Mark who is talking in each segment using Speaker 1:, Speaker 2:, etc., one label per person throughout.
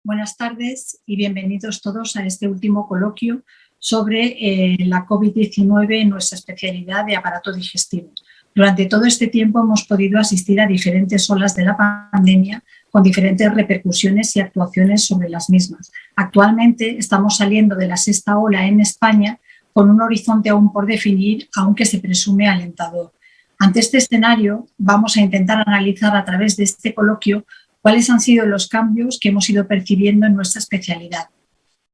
Speaker 1: Buenas tardes y bienvenidos todos a este último coloquio sobre la COVID-19 en nuestra especialidad de aparato digestivo. Durante todo este tiempo hemos podido asistir a diferentes olas de la pandemia con diferentes repercusiones y actuaciones sobre las mismas. Actualmente estamos saliendo de la sexta ola en España con un horizonte aún por definir, aunque se presume alentador. Ante este escenario vamos a intentar analizar a través de este coloquio cuáles han sido los cambios que hemos ido percibiendo en nuestra especialidad.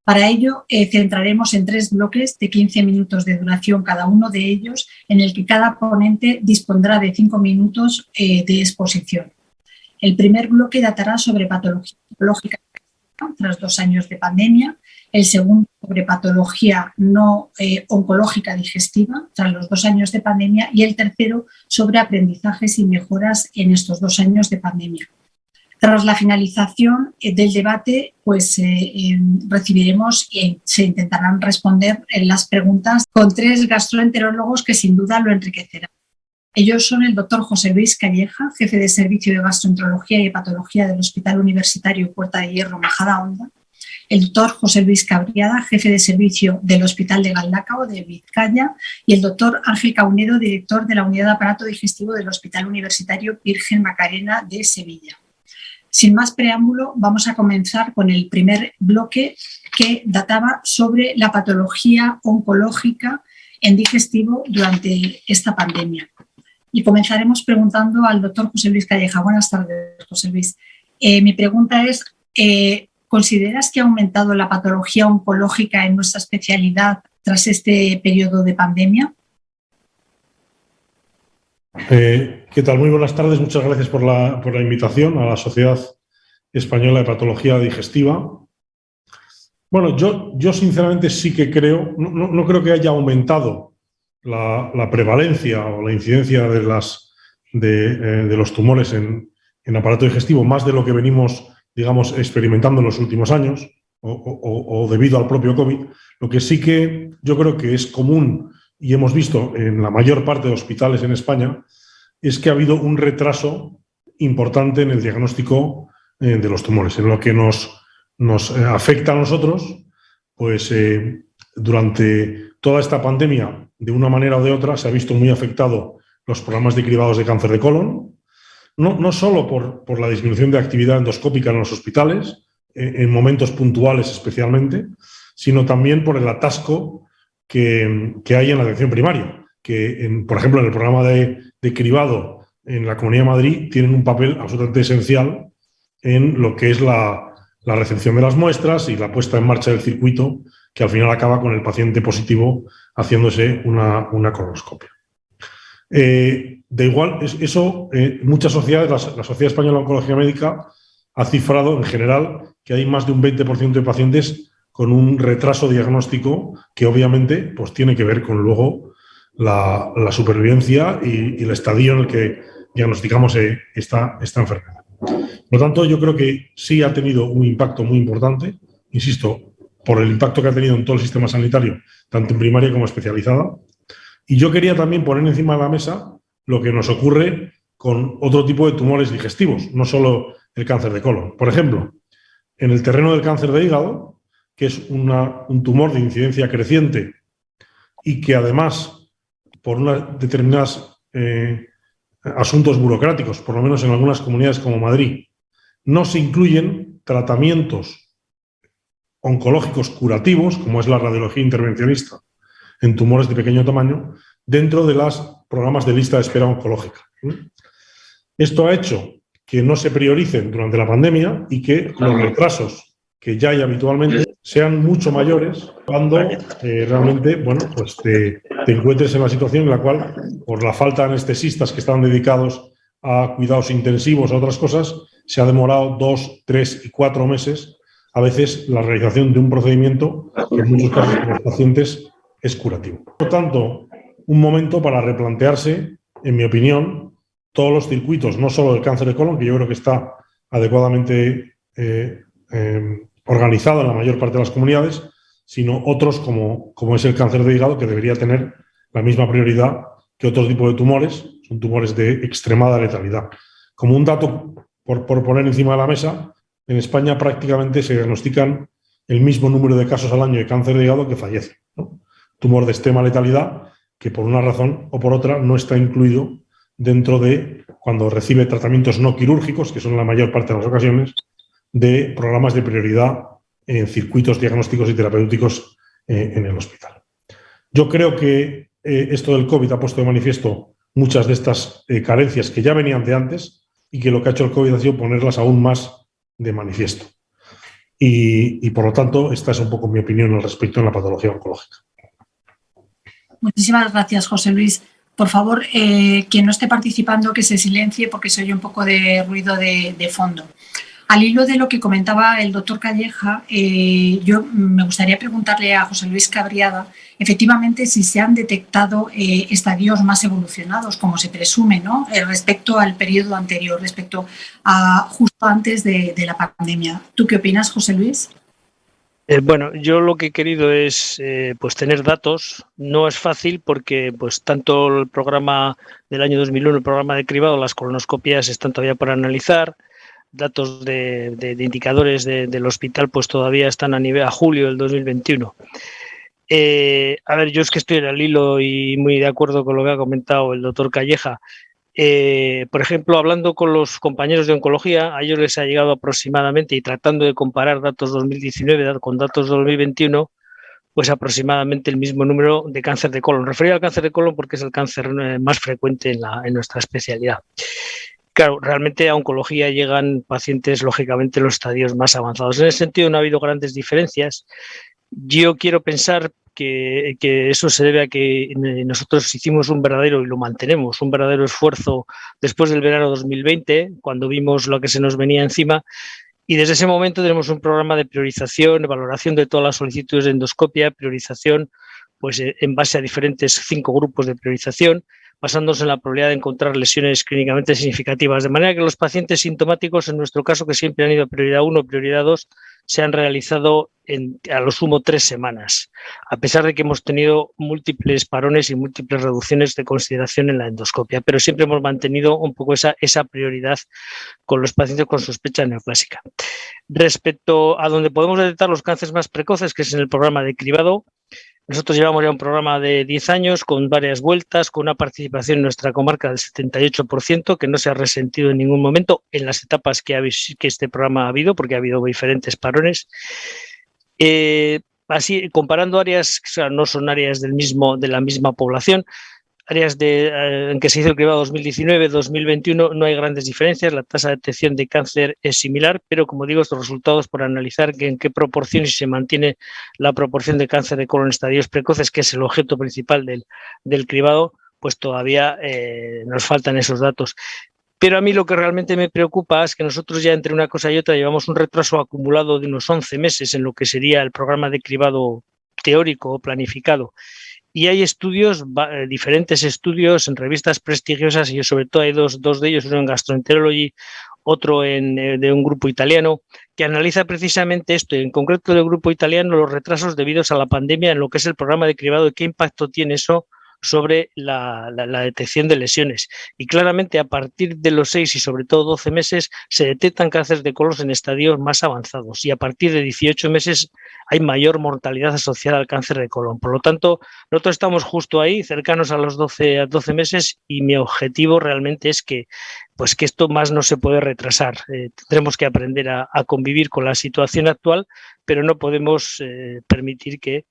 Speaker 1: Para ello, centraremos en 3 bloques de 15 minutos de duración cada uno de ellos, en el que cada ponente dispondrá de 5 minutos de exposición. El primer bloque datará sobre patología oncológica tras 2 años de pandemia, el segundo sobre patología no oncológica digestiva tras los 2 años de pandemia y el tercero sobre aprendizajes y mejoras en estos 2 años de pandemia. Tras la finalización del debate, recibiremos y se intentarán responder las preguntas con 3 gastroenterólogos que sin duda lo enriquecerán. Ellos son el doctor José Luis Calleja, jefe de Servicio de Gastroenterología y Hepatología del Hospital Universitario Puerta de Hierro Majadahonda, el doctor José Luis Cabriada, jefe de Servicio del Hospital de Galdacao de Vizcaya, y el doctor Ángel Caunedo, director de la Unidad de Aparato Digestivo del Hospital Universitario Virgen Macarena de Sevilla. Sin más preámbulo, vamos a comenzar con el primer bloque que databa sobre la patología oncológica en digestivo durante esta pandemia. Y comenzaremos preguntando al doctor José Luis Calleja. Buenas tardes, José Luis. Mi pregunta es, ¿consideras que ha aumentado la patología oncológica en nuestra especialidad tras este periodo de pandemia?
Speaker 2: ¿Qué tal? Muy buenas tardes. Muchas gracias por la invitación a la Sociedad Española de Patología Digestiva. Bueno, yo sinceramente sí que creo, no creo que haya aumentado la prevalencia o la incidencia de los tumores en aparato digestivo más de lo que venimos, digamos, experimentando en los últimos años o debido al propio COVID. Lo que sí que yo creo que es común y hemos visto en la mayor parte de hospitales en España es que ha habido un retraso importante en el diagnóstico de los tumores. En lo que nos afecta a nosotros, pues durante toda esta pandemia, de una manera o de otra, se ha visto muy afectado los programas de cribados de cáncer de colon, no solo por la disminución de actividad endoscópica en los hospitales, en momentos puntuales especialmente, sino también por el atasco que hay en la atención primaria, que, por ejemplo, en el programa de cribado en la Comunidad de Madrid tienen un papel absolutamente esencial en lo que es la recepción de las muestras y la puesta en marcha del circuito, que al final acaba con el paciente positivo haciéndose una colonoscopia. De igual, muchas sociedades, la Sociedad Española de Oncología Médica ha cifrado en general que hay más de un 20% de pacientes con un retraso diagnóstico que obviamente pues, tiene que ver con luego la supervivencia y el estadio en el que diagnosticamos esta enfermedad. Por lo tanto, yo creo que sí ha tenido un impacto muy importante, insisto, por el impacto que ha tenido en todo el sistema sanitario, tanto en primaria como especializada. Y yo quería también poner encima de la mesa lo que nos ocurre con otro tipo de tumores digestivos, no solo el cáncer de colon. Por ejemplo, en el terreno del cáncer de hígado, que es un tumor de incidencia creciente y que además, por unas determinadas asuntos burocráticos, por lo menos en algunas comunidades como Madrid, no se incluyen tratamientos oncológicos curativos, como es la radiología intervencionista en tumores de pequeño tamaño, dentro de los programas de lista de espera oncológica. Esto ha hecho que no se prioricen durante la pandemia y que los retrasos que ya hay habitualmente sean mucho mayores cuando realmente, bueno, pues te encuentres en la situación en la cual, por la falta de anestesistas que están dedicados a cuidados intensivos o otras cosas, se ha demorado 2, 3 y 4 meses, a veces, la realización de un procedimiento que en muchos casos para los pacientes es curativo. Por lo tanto, un momento para replantearse, en mi opinión, todos los circuitos, no solo del cáncer de colon, que yo creo que está adecuadamente organizado en la mayor parte de las comunidades, sino otros como es el cáncer de hígado, que debería tener la misma prioridad que otro tipo de tumores, son tumores de extremada letalidad. Como un dato por poner encima de la mesa, en España prácticamente se diagnostican el mismo número de casos al año de cáncer de hígado que fallecen, ¿no? Tumor de extrema letalidad que por una razón o por otra no está incluido dentro de, cuando recibe tratamientos no quirúrgicos, que son la mayor parte de las ocasiones, de programas de prioridad en circuitos diagnósticos y terapéuticos en el hospital. Yo creo que esto del COVID ha puesto de manifiesto muchas de estas carencias que ya venían de antes y que lo que ha hecho el COVID ha sido ponerlas aún más de manifiesto. Y por lo tanto, esta es un poco mi opinión al respecto en la patología oncológica.
Speaker 1: Muchísimas gracias, José Luis. Por favor, quien no esté participando, que se silencie porque se oye un poco de ruido de fondo. Al hilo de lo que comentaba el doctor Calleja, yo me gustaría preguntarle a José Luis Cabriada, efectivamente, si se han detectado estadios más evolucionados, como se presume, ¿no? Respecto al periodo anterior, respecto a justo antes de la pandemia. ¿Tú qué opinas, José Luis?
Speaker 3: Bueno, yo lo que he querido es pues tener datos. No es fácil porque pues tanto el programa del año 2001, el programa de cribado, las colonoscopias están todavía por analizar. Datos de indicadores del hospital pues todavía están a julio del 2021. A ver, yo es que estoy en el hilo y muy de acuerdo con lo que ha comentado el doctor Calleja. Por ejemplo, hablando con los compañeros de oncología, a ellos les ha llegado aproximadamente, y tratando de comparar datos 2019 con datos 2021, pues aproximadamente el mismo número de cáncer de colon. Referido al cáncer de colon porque es el cáncer más frecuente en nuestra especialidad. Claro, realmente a oncología llegan pacientes, lógicamente, en los estadios más avanzados. En ese sentido no ha habido grandes diferencias. Yo quiero pensar que eso se debe a que nosotros hicimos un verdadero, y lo mantenemos, un verdadero esfuerzo después del verano 2020, cuando vimos lo que se nos venía encima, y desde ese momento tenemos un programa de priorización, valoración de todas las solicitudes de endoscopia, priorización pues en base a diferentes 5 grupos de priorización, basándose en la probabilidad de encontrar lesiones clínicamente significativas, de manera que los pacientes sintomáticos, en nuestro caso, que siempre han ido a prioridad 1, prioridad 2, se han realizado a lo sumo 3 semanas, a pesar de que hemos tenido múltiples parones y múltiples reducciones de consideración en la endoscopia, pero siempre hemos mantenido un poco esa prioridad con los pacientes con sospecha neoplásica. Respecto a donde podemos detectar los cánceres más precoces, que es en el programa de cribado, nosotros llevamos ya un programa de 10 años con varias vueltas, con una participación en nuestra comarca del 78%, que no se ha resentido en ningún momento en las etapas que este programa ha habido, porque ha habido diferentes parones. Así, comparando áreas, o sea, no son áreas de la misma población, áreas en que se hizo el cribado 2019-2021 no hay grandes diferencias, la tasa de detección de cáncer es similar, pero como digo, estos resultados por analizar en qué proporción, si se mantiene la proporción de cáncer de colon en estadios precoces, que es el objeto principal del cribado, pues todavía nos faltan esos datos. Pero a mí lo que realmente me preocupa es que nosotros ya entre una cosa y otra llevamos un retraso acumulado de unos 11 meses en lo que sería el programa de cribado teórico o planificado. Y hay estudios, diferentes estudios en revistas prestigiosas, y sobre todo hay dos de ellos, uno en Gastroenterology, otro de un grupo italiano, que analiza precisamente esto, en concreto del grupo italiano, los retrasos debidos a la pandemia en lo que es el programa de cribado y qué impacto tiene eso sobre la detección de lesiones. Y claramente a partir de los 6 y sobre todo 12 meses se detectan cánceres de colon en estadios más avanzados, y a partir de 18 meses hay mayor mortalidad asociada al cáncer de colon. Por lo tanto, nosotros estamos justo ahí, cercanos a los 12 meses, y mi objetivo realmente es que esto más no se puede retrasar. Tendremos que aprender a convivir con la situación actual, pero no podemos permitir que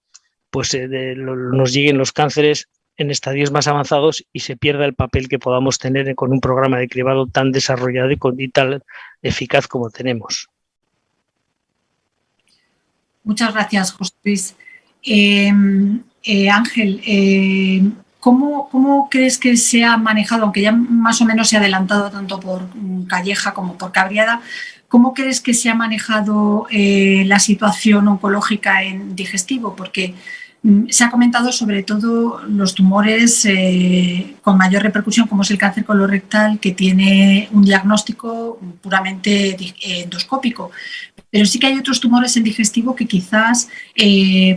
Speaker 3: nos lleguen los cánceres en estadios más avanzados y se pierda el papel que podamos tener con un programa de cribado tan desarrollado y tan eficaz como tenemos.
Speaker 1: Muchas gracias, José Luis. Ángel, ¿cómo crees que se ha manejado, aunque ya más o menos se ha adelantado tanto por Calleja como por Cabriada, cómo crees que se ha manejado la situación oncológica en digestivo? Porque se ha comentado sobre todo los tumores con mayor repercusión, como es el cáncer colorectal, que tiene un diagnóstico puramente endoscópico. Pero sí que hay otros tumores en digestivo que quizás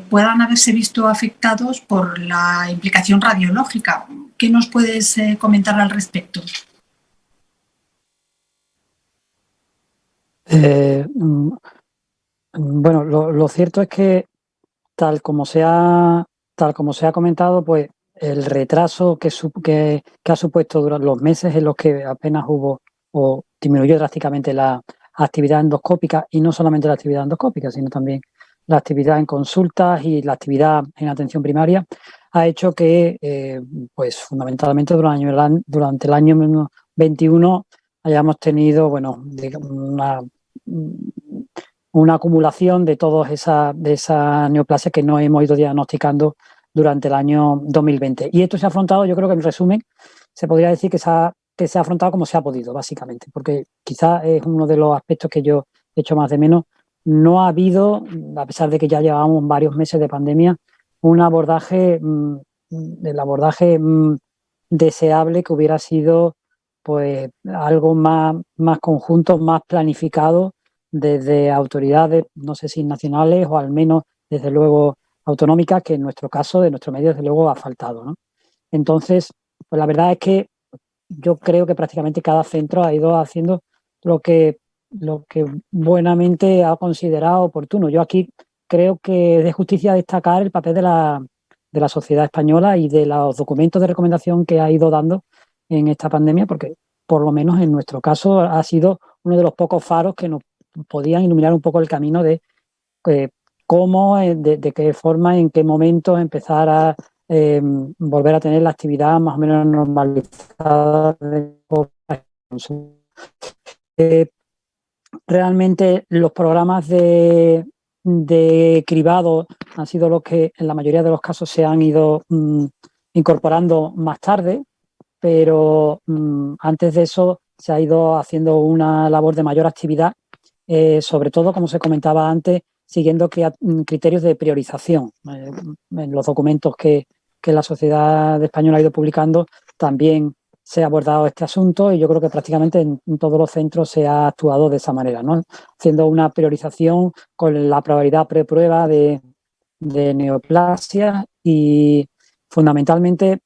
Speaker 1: puedan haberse visto afectados por la implicación radiológica. ¿Qué nos puedes comentar al respecto?
Speaker 4: Bueno, lo cierto es que tal como se ha comentado, pues el retraso que ha supuesto durante los meses en los que apenas hubo o disminuyó drásticamente la actividad endoscópica, y no solamente la actividad endoscópica, sino también la actividad en consultas y la actividad en atención primaria, ha hecho que, pues fundamentalmente durante el año 21 hayamos tenido, bueno, una acumulación de todas esa neoplasia que no hemos ido diagnosticando durante el año 2020. Y esto se ha afrontado, yo creo que en resumen, se podría decir que se ha afrontado como se ha podido, básicamente, porque quizás es uno de los aspectos que yo he hecho más de menos. No ha habido, a pesar de que ya llevábamos varios meses de pandemia, un abordaje, el abordaje deseable que hubiera sido pues algo más conjunto, más planificado desde autoridades, no sé si nacionales o al menos desde luego autonómicas, que en nuestro caso, de nuestro medio, desde luego ha faltado, ¿no? Entonces, pues la verdad es que yo creo que prácticamente cada centro ha ido haciendo lo que buenamente ha considerado oportuno. Yo aquí creo que es de justicia destacar el papel de la sociedad española y de los documentos de recomendación que ha ido dando en esta pandemia, porque por lo menos en nuestro caso ha sido uno de los pocos faros que nos podían iluminar un poco el camino de cómo, de qué forma, en qué momento empezar a volver a tener la actividad más o menos normalizada. Realmente los programas de cribado han sido los que en la mayoría de los casos se han ido incorporando más tarde, pero antes de eso se ha ido haciendo una labor de mayor actividad, sobre todo, como se comentaba antes, siguiendo criterios de priorización. En los documentos que la sociedad española ha ido publicando también se ha abordado este asunto, y yo creo que prácticamente en todos los centros se ha actuado de esa manera, ¿no? Haciendo una priorización con la probabilidad preprueba de neoplasia, y fundamentalmente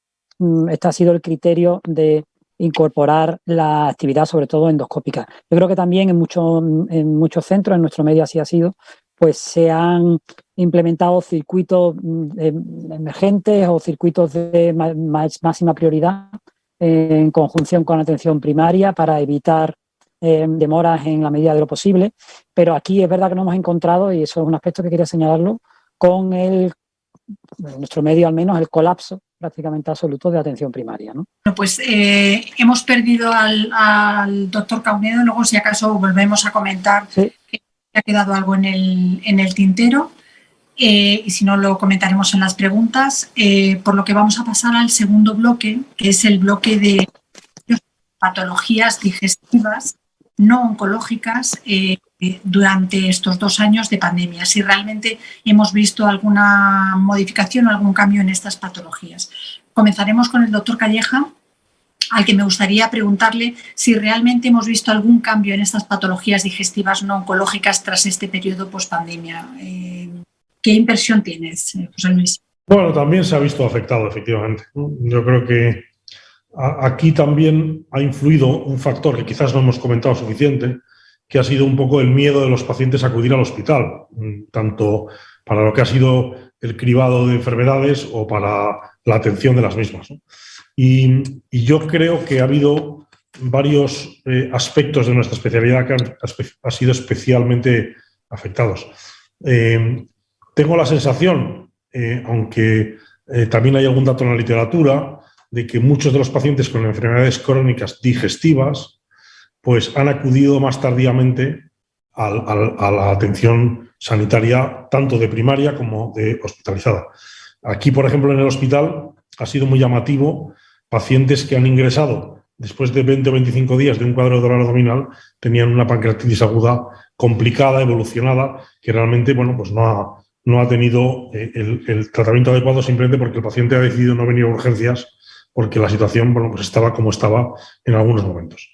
Speaker 4: este ha sido el criterio de incorporar la actividad, sobre todo endoscópica. Yo creo que también en muchos centros, en nuestro medio así ha sido, pues se han implementado circuitos emergentes o circuitos de máxima prioridad en conjunción con atención primaria para evitar demoras en la medida de lo posible. Pero aquí es verdad que nos hemos encontrado, y eso es un aspecto que quería señalarlo, con en nuestro medio al menos, el colapso prácticamente absoluto de atención primaria, ¿no?
Speaker 1: Bueno, pues hemos perdido al doctor Caunedo, luego si acaso volvemos a comentar que ha quedado algo en el tintero, y si no lo comentaremos en las preguntas, por lo que vamos a pasar al segundo bloque, que es el bloque de patologías digestivas no oncológicas durante estos 2 años de pandemia, si realmente hemos visto alguna modificación o algún cambio en estas patologías. Comenzaremos con el doctor Calleja, al que me gustaría preguntarle si realmente hemos visto algún cambio en estas patologías digestivas no oncológicas tras este periodo post-pandemia. ¿Qué impresión tienes, José Luis?
Speaker 2: Bueno, también se ha visto afectado, efectivamente, ¿no? Yo creo que aquí también ha influido un factor que quizás no hemos comentado suficiente, que ha sido un poco el miedo de los pacientes a acudir al hospital, tanto para lo que ha sido el cribado de enfermedades o para la atención de las mismas, ¿no? Y yo creo que ha habido varios aspectos de nuestra especialidad que han sido especialmente afectados. Tengo la sensación, aunque también hay algún dato en la literatura, de que muchos de los pacientes con enfermedades crónicas digestivas pues han acudido más tardíamente a la atención sanitaria, tanto de primaria como de hospitalizada. Aquí, por ejemplo, en el hospital ha sido muy llamativo pacientes que han ingresado después de 20 o 25 días de un cuadro de dolor abdominal, tenían una pancreatitis aguda complicada, evolucionada, que realmente, bueno, pues no ha tenido el tratamiento adecuado, simplemente porque el paciente ha decidido no venir a urgencias porque la situación, bueno, pues estaba como estaba en algunos momentos.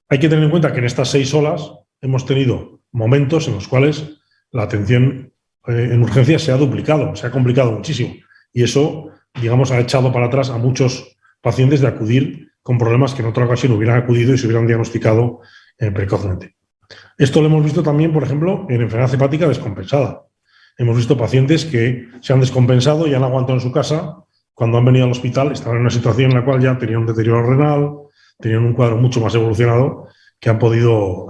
Speaker 2: Hay que tener en cuenta que en estas 6 olas hemos tenido momentos en los cuales la atención en urgencias se ha duplicado, se ha complicado muchísimo. Y eso, digamos, ha echado para atrás a muchos pacientes de acudir con problemas que en otra ocasión hubieran acudido y se hubieran diagnosticado precozmente. Esto lo hemos visto también, por ejemplo, en enfermedad hepática descompensada. Hemos visto pacientes que se han descompensado y han aguantado en su casa. Cuando han venido al hospital estaban en una situación en la cual ya tenían un deterioro renal, tenían un cuadro mucho más evolucionado que han podido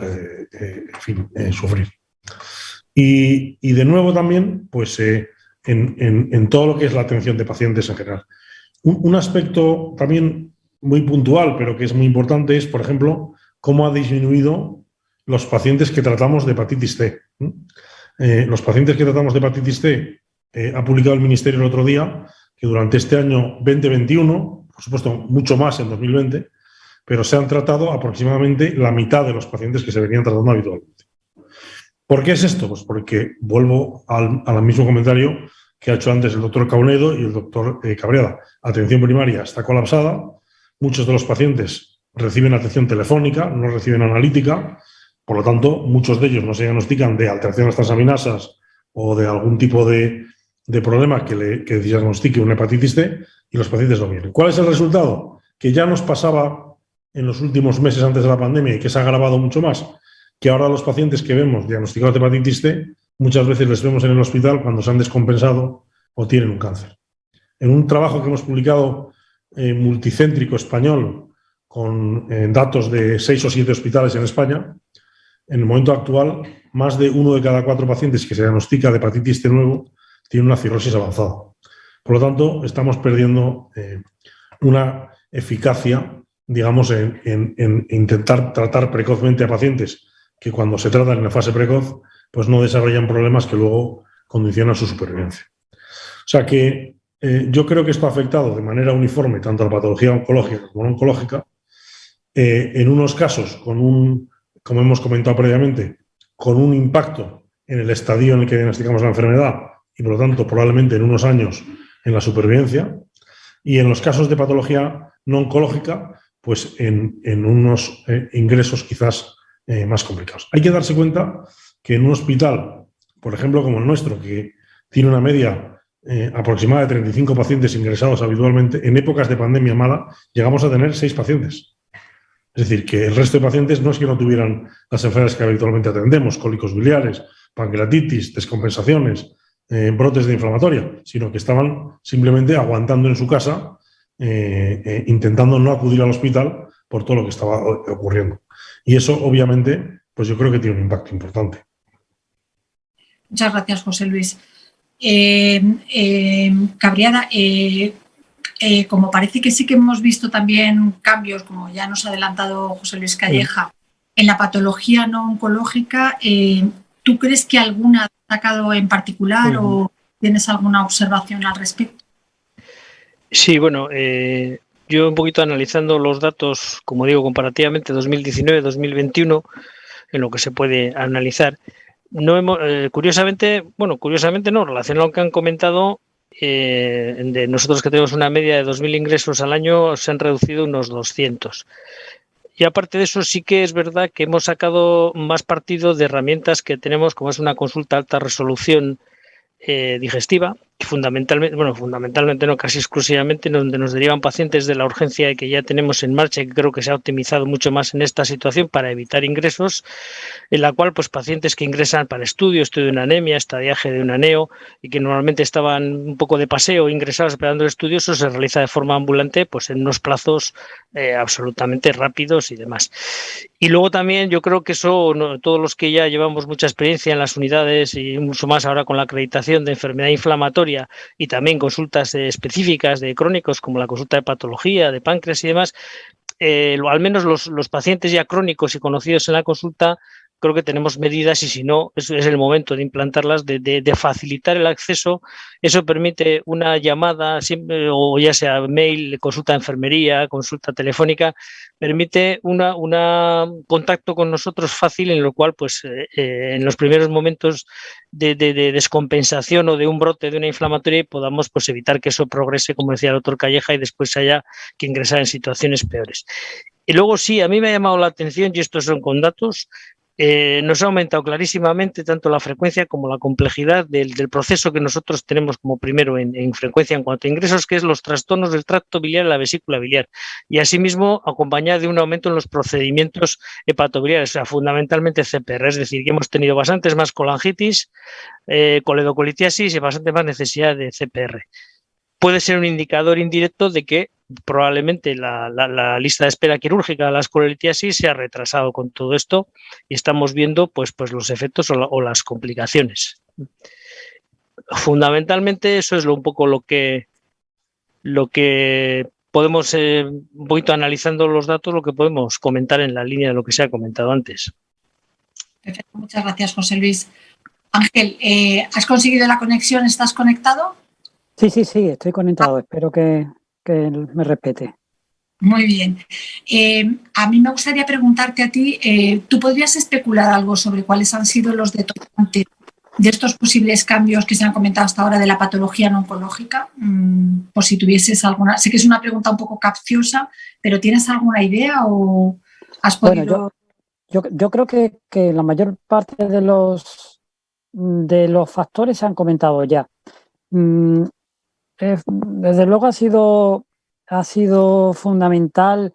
Speaker 2: sufrir. Y de nuevo también, pues en todo lo que es la atención de pacientes en general. Un aspecto también muy puntual, pero que es muy importante, es, por ejemplo, cómo ha disminuido los pacientes que tratamos de hepatitis C. Los pacientes que tratamos de hepatitis C, ha publicado el Ministerio el otro día que durante este año 2021, por supuesto mucho más en 2020, pero se han tratado aproximadamente la mitad de los pacientes que se venían tratando habitualmente. ¿Por qué es esto? Pues porque vuelvo al mismo comentario que ha hecho antes el doctor Caunedo y el doctor Cabriada. Atención primaria está colapsada, muchos de los pacientes reciben atención telefónica, no reciben analítica, por lo tanto, muchos de ellos no se diagnostican de alteraciones transaminasas o de algún tipo de problema que diagnostique una hepatitis C y los pacientes no vienen. ¿Cuál es el resultado? Que ya nos pasaba en los últimos meses antes de la pandemia y que se ha agravado mucho más, que ahora los pacientes que vemos diagnosticados de hepatitis C muchas veces les vemos en el hospital cuando se han descompensado o tienen un cáncer. En un trabajo que hemos publicado multicéntrico español con datos de 6 o 7 hospitales en España, en el momento actual, más de 1 de cada 4 pacientes que se diagnostica de hepatitis C nuevo tiene una cirrosis avanzada. Por lo tanto, estamos perdiendo una eficacia, digamos, en intentar tratar precozmente a pacientes que cuando se tratan en la fase precoz, pues no desarrollan problemas que luego condicionan su supervivencia. O sea que yo creo que esto ha afectado de manera uniforme tanto a la patología oncológica como a la oncológica. En unos casos, como hemos comentado previamente, con un impacto en el estadio en el que diagnosticamos la enfermedad y, por lo tanto, probablemente en unos años en la supervivencia. Y en los casos de patología no oncológica, pues en unos ingresos quizás más complicados. Hay que darse cuenta que en un hospital, por ejemplo, como el nuestro, que tiene una media aproximada de 35 pacientes ingresados habitualmente, en épocas de pandemia mala, llegamos a tener 6 pacientes. Es decir, que el resto de pacientes no es que no tuvieran las enfermedades que habitualmente atendemos, cólicos biliares, pancreatitis, descompensaciones, brotes de inflamatoria, sino que estaban simplemente aguantando en su casa, intentando no acudir al hospital por todo lo que estaba ocurriendo. Y eso, obviamente, pues yo creo que tiene un impacto importante.
Speaker 1: Muchas gracias, José Luis. Cabriada, como parece que sí que hemos visto también cambios, como ya nos ha adelantado José Luis Calleja, en la patología no oncológica, ¿tú crees que alguna ha destacado en particular o tienes alguna observación al respecto?
Speaker 3: Sí, bueno, yo un poquito analizando los datos, como digo, comparativamente 2019-2021, en lo que se puede analizar, no hemos, curiosamente no, relacionado a lo que han comentado, de nosotros que tenemos una media de 2.000 ingresos al año, se han reducido unos 200. Y aparte de eso, sí que es verdad que hemos sacado más partido de herramientas que tenemos, como es una consulta alta resolución digestiva, que fundamentalmente no, casi exclusivamente, donde nos derivan pacientes de la urgencia que ya tenemos en marcha y que creo que se ha optimizado mucho más en esta situación para evitar ingresos, en la cual pues pacientes que ingresan para estudio de una anemia, estadiaje de una neo y que normalmente estaban un poco de paseo ingresados esperando el estudio, eso se realiza de forma ambulante pues en unos plazos absolutamente rápidos y demás. Y luego también yo creo que eso, todos los que ya llevamos mucha experiencia en las unidades y mucho más ahora con la acreditación de enfermedad inflamatoria y también consultas específicas de crónicos como la consulta de patología, de páncreas y demás, al menos los pacientes ya crónicos y conocidos en la consulta, creo que tenemos medidas y si no, es el momento de implantarlas, de facilitar el acceso. Eso permite una llamada, siempre, o ya sea mail, consulta de enfermería, consulta telefónica, permite un contacto con nosotros fácil, en lo cual, pues, en los primeros momentos de descompensación o de un brote de una inflamatoria podamos pues, evitar que eso progrese, como decía el doctor Calleja, y después haya que ingresar en situaciones peores. Y luego sí, a mí me ha llamado la atención, y estos son con datos, nos ha aumentado clarísimamente tanto la frecuencia como la complejidad del proceso que nosotros tenemos como primero en frecuencia en cuanto a ingresos, que es los trastornos del tracto biliar y la vesícula biliar. Y asimismo, acompañada de un aumento en los procedimientos hepatobiliares, o sea, fundamentalmente CPR, es decir, que hemos tenido bastantes más colangitis, coledocolitiasis y bastante más necesidad de CPR. Puede ser un indicador indirecto de que probablemente la lista de espera quirúrgica de la colelitiasis se ha retrasado con todo esto y estamos viendo pues los efectos o las complicaciones. Fundamentalmente eso es un poco lo que podemos, un poquito analizando los datos, lo que podemos comentar en la línea de lo que se ha comentado antes.
Speaker 1: Perfecto, muchas gracias, José Luis. Ángel, ¿has conseguido la conexión? ¿Estás conectado?
Speaker 4: Sí, estoy conectado. Espero que me respete.
Speaker 1: Muy bien. A mí me gustaría preguntarte a ti, ¿tú podrías especular algo sobre cuáles han sido los detonantes de estos posibles cambios que se han comentado hasta ahora de la patología no oncológica? Por si tuvieses alguna... Sé que es una pregunta un poco capciosa, pero ¿tienes alguna idea o has podido...?
Speaker 4: Bueno, yo creo que la mayor parte de los factores se han comentado ya. Desde luego ha sido fundamental,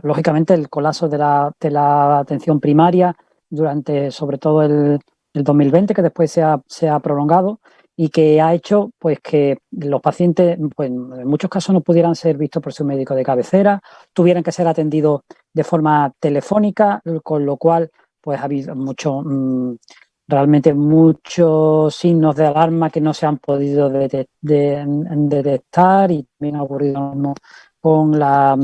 Speaker 4: lógicamente, el colapso de la atención primaria durante, sobre todo, el 2020, que después se ha prolongado y que ha hecho pues que los pacientes, pues, en muchos casos no pudieran ser vistos por su médico de cabecera, tuvieran que ser atendidos de forma telefónica, con lo cual pues ha habido realmente muchos signos de alarma que no se han podido detectar, y también ha ocurrido con la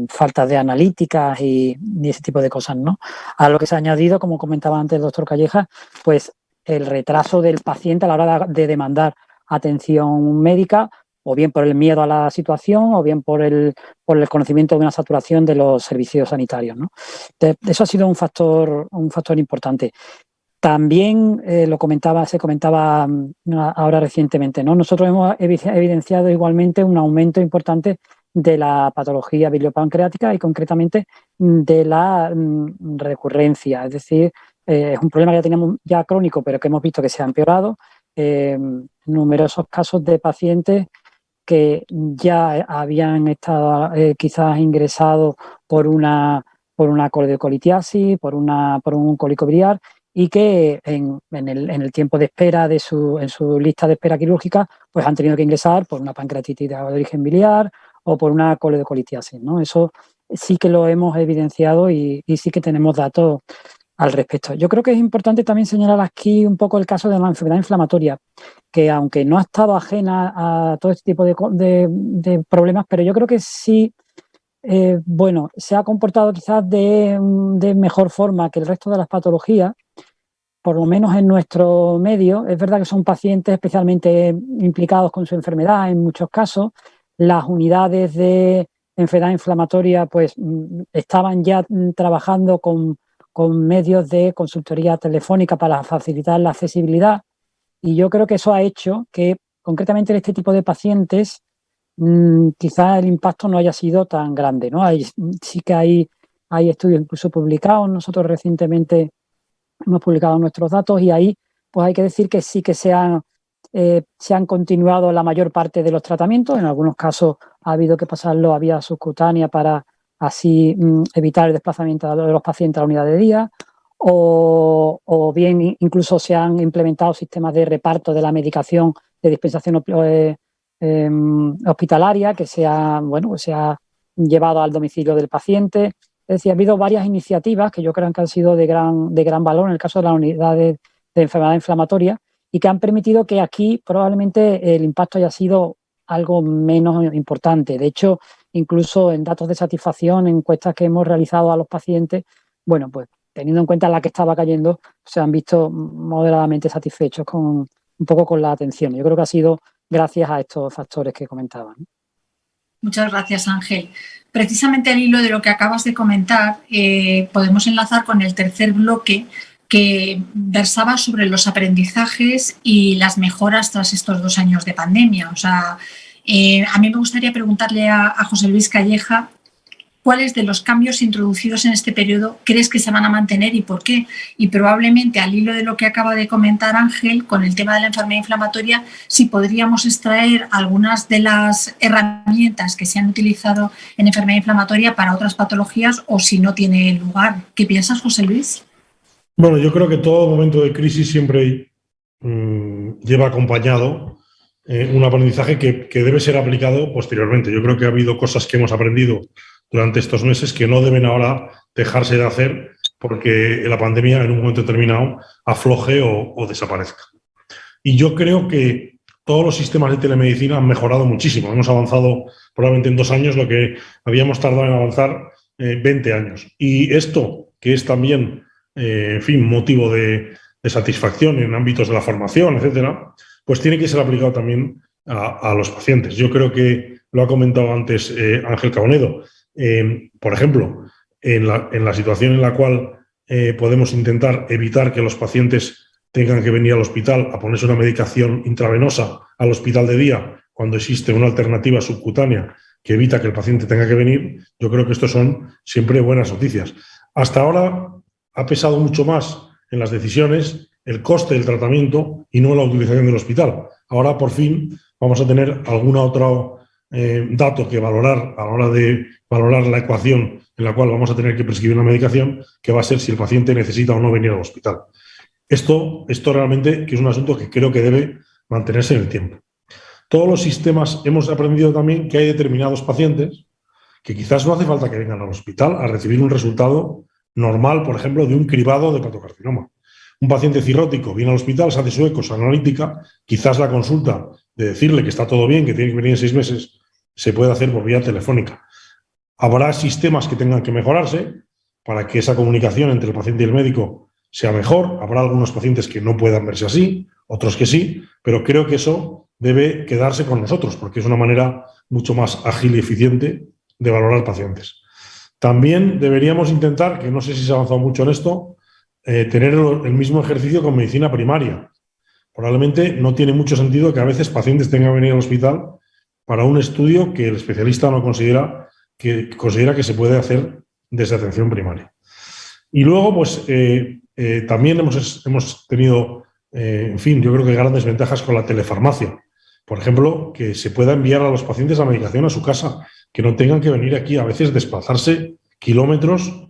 Speaker 4: falta de analíticas y ese tipo de cosas, ¿no? A lo que se ha añadido, como comentaba antes el doctor Calleja, pues el retraso del paciente a la hora de demandar atención médica, o bien por el miedo a la situación, o bien por el conocimiento de una saturación de los servicios sanitarios, ¿no? Eso ha sido un factor importante. También se comentaba ahora recientemente, ¿no? Nosotros hemos evidenciado igualmente un aumento importante de la patología biliopancreática y concretamente de la recurrencia. Es decir, es un problema que ya teníamos ya crónico, pero que hemos visto que se ha empeorado. Numerosos casos de pacientes que ya habían estado quizás ingresados por una coledocolitiasis, por un cólico biliar, y que en el tiempo de espera en su lista de espera quirúrgica pues han tenido que ingresar por una pancreatitis de origen biliar o por una coledocolitiasis, ¿no? Eso sí que lo hemos evidenciado y sí que tenemos datos al respecto. Yo creo que es importante también señalar aquí un poco el caso de la enfermedad inflamatoria, que aunque no ha estado ajena a todo este tipo de problemas, pero yo creo que sí, se ha comportado quizás de mejor forma que el resto de las patologías, por lo menos en nuestro medio. Es verdad que son pacientes especialmente implicados con su enfermedad en muchos casos. Las unidades de enfermedad inflamatoria pues estaban ya trabajando con medios de consultoría telefónica para facilitar la accesibilidad, y yo creo que eso ha hecho que concretamente en este tipo de pacientes quizás el impacto no haya sido tan grande, ¿no? Sí que hay estudios incluso publicados. Nosotros recientemente hemos publicado nuestros datos y ahí pues hay que decir que sí que se han continuado la mayor parte de los tratamientos. En algunos casos ha habido que pasarlo a vía subcutánea para así evitar el desplazamiento de los pacientes a la unidad de día, o bien incluso se han implementado sistemas de reparto de la medicación de dispensación hospitalaria que se ha llevado al domicilio del paciente. Es decir, ha habido varias iniciativas que yo creo que han sido de gran valor en el caso de las unidades de enfermedad inflamatoria y que han permitido que aquí probablemente el impacto haya sido algo menos importante. De hecho, incluso en datos de satisfacción, en encuestas que hemos realizado a los pacientes, bueno, pues teniendo en cuenta la que estaba cayendo, se han visto moderadamente satisfechos un poco con la atención. Yo creo que ha sido gracias a estos factores que comentaban.
Speaker 1: Muchas gracias, Ángel. Precisamente al hilo de lo que acabas de comentar, podemos enlazar con el tercer bloque que versaba sobre los aprendizajes y las mejoras tras estos 2 años de pandemia. O sea, a mí me gustaría preguntarle a José Luis Calleja ¿cuáles de los cambios introducidos en este periodo crees que se van a mantener y por qué? Y probablemente, al hilo de lo que acaba de comentar Ángel, con el tema de la enfermedad inflamatoria, si podríamos extraer algunas de las herramientas que se han utilizado en enfermedad inflamatoria para otras patologías o si no tiene lugar. ¿Qué piensas, José Luis?
Speaker 2: Bueno, yo creo que todo momento de crisis siempre lleva acompañado un aprendizaje que debe ser aplicado posteriormente. Yo creo que ha habido cosas que hemos aprendido durante estos meses que no deben ahora dejarse de hacer porque la pandemia en un momento determinado afloje o desaparezca. Y yo creo que todos los sistemas de telemedicina han mejorado muchísimo. Hemos avanzado probablemente en 2 años lo que habíamos tardado en avanzar 20 años. Y esto, que es también, en fin, motivo de satisfacción en ámbitos de la formación, etcétera, pues tiene que ser aplicado también a los pacientes. Yo creo que lo ha comentado antes Ángel Caunedo. Por ejemplo, en la situación en la cual podemos intentar evitar que los pacientes tengan que venir al hospital a ponerse una medicación intravenosa al hospital de día cuando existe una alternativa subcutánea que evita que el paciente tenga que venir, yo creo que esto son siempre buenas noticias. Hasta ahora ha pesado mucho más en las decisiones el coste del tratamiento y no la utilización del hospital. Ahora, por fin, vamos a tener algún otro dato que valorar a la hora de valorar la ecuación en la cual vamos a tener que prescribir una medicación, que va a ser si el paciente necesita o no venir al hospital. Esto realmente que es un asunto que creo que debe mantenerse en el tiempo. Todos los sistemas hemos aprendido también que hay determinados pacientes que quizás no hace falta que vengan al hospital a recibir un resultado normal, por ejemplo, de un cribado de hepatocarcinoma. Un paciente cirrótico viene al hospital, se hace su eco, su analítica, quizás la consulta de decirle que está todo bien, que tiene que venir en 6 meses, se puede hacer por vía telefónica. Habrá sistemas que tengan que mejorarse para que esa comunicación entre el paciente y el médico sea mejor. Habrá algunos pacientes que no puedan verse así, otros que sí, pero creo que eso debe quedarse con nosotros porque es una manera mucho más ágil y eficiente de valorar pacientes. También deberíamos intentar, que no sé si se ha avanzado mucho en esto, tener el mismo ejercicio con medicina primaria. Probablemente no tiene mucho sentido que a veces pacientes tengan que venir al hospital para un estudio que el especialista no considera que se puede hacer desde atención primaria. Y luego, pues, también hemos tenido, en fin, yo creo que grandes ventajas con la telefarmacia. Por ejemplo, que se pueda enviar a los pacientes la medicación a su casa, que no tengan que venir aquí a veces desplazarse kilómetros,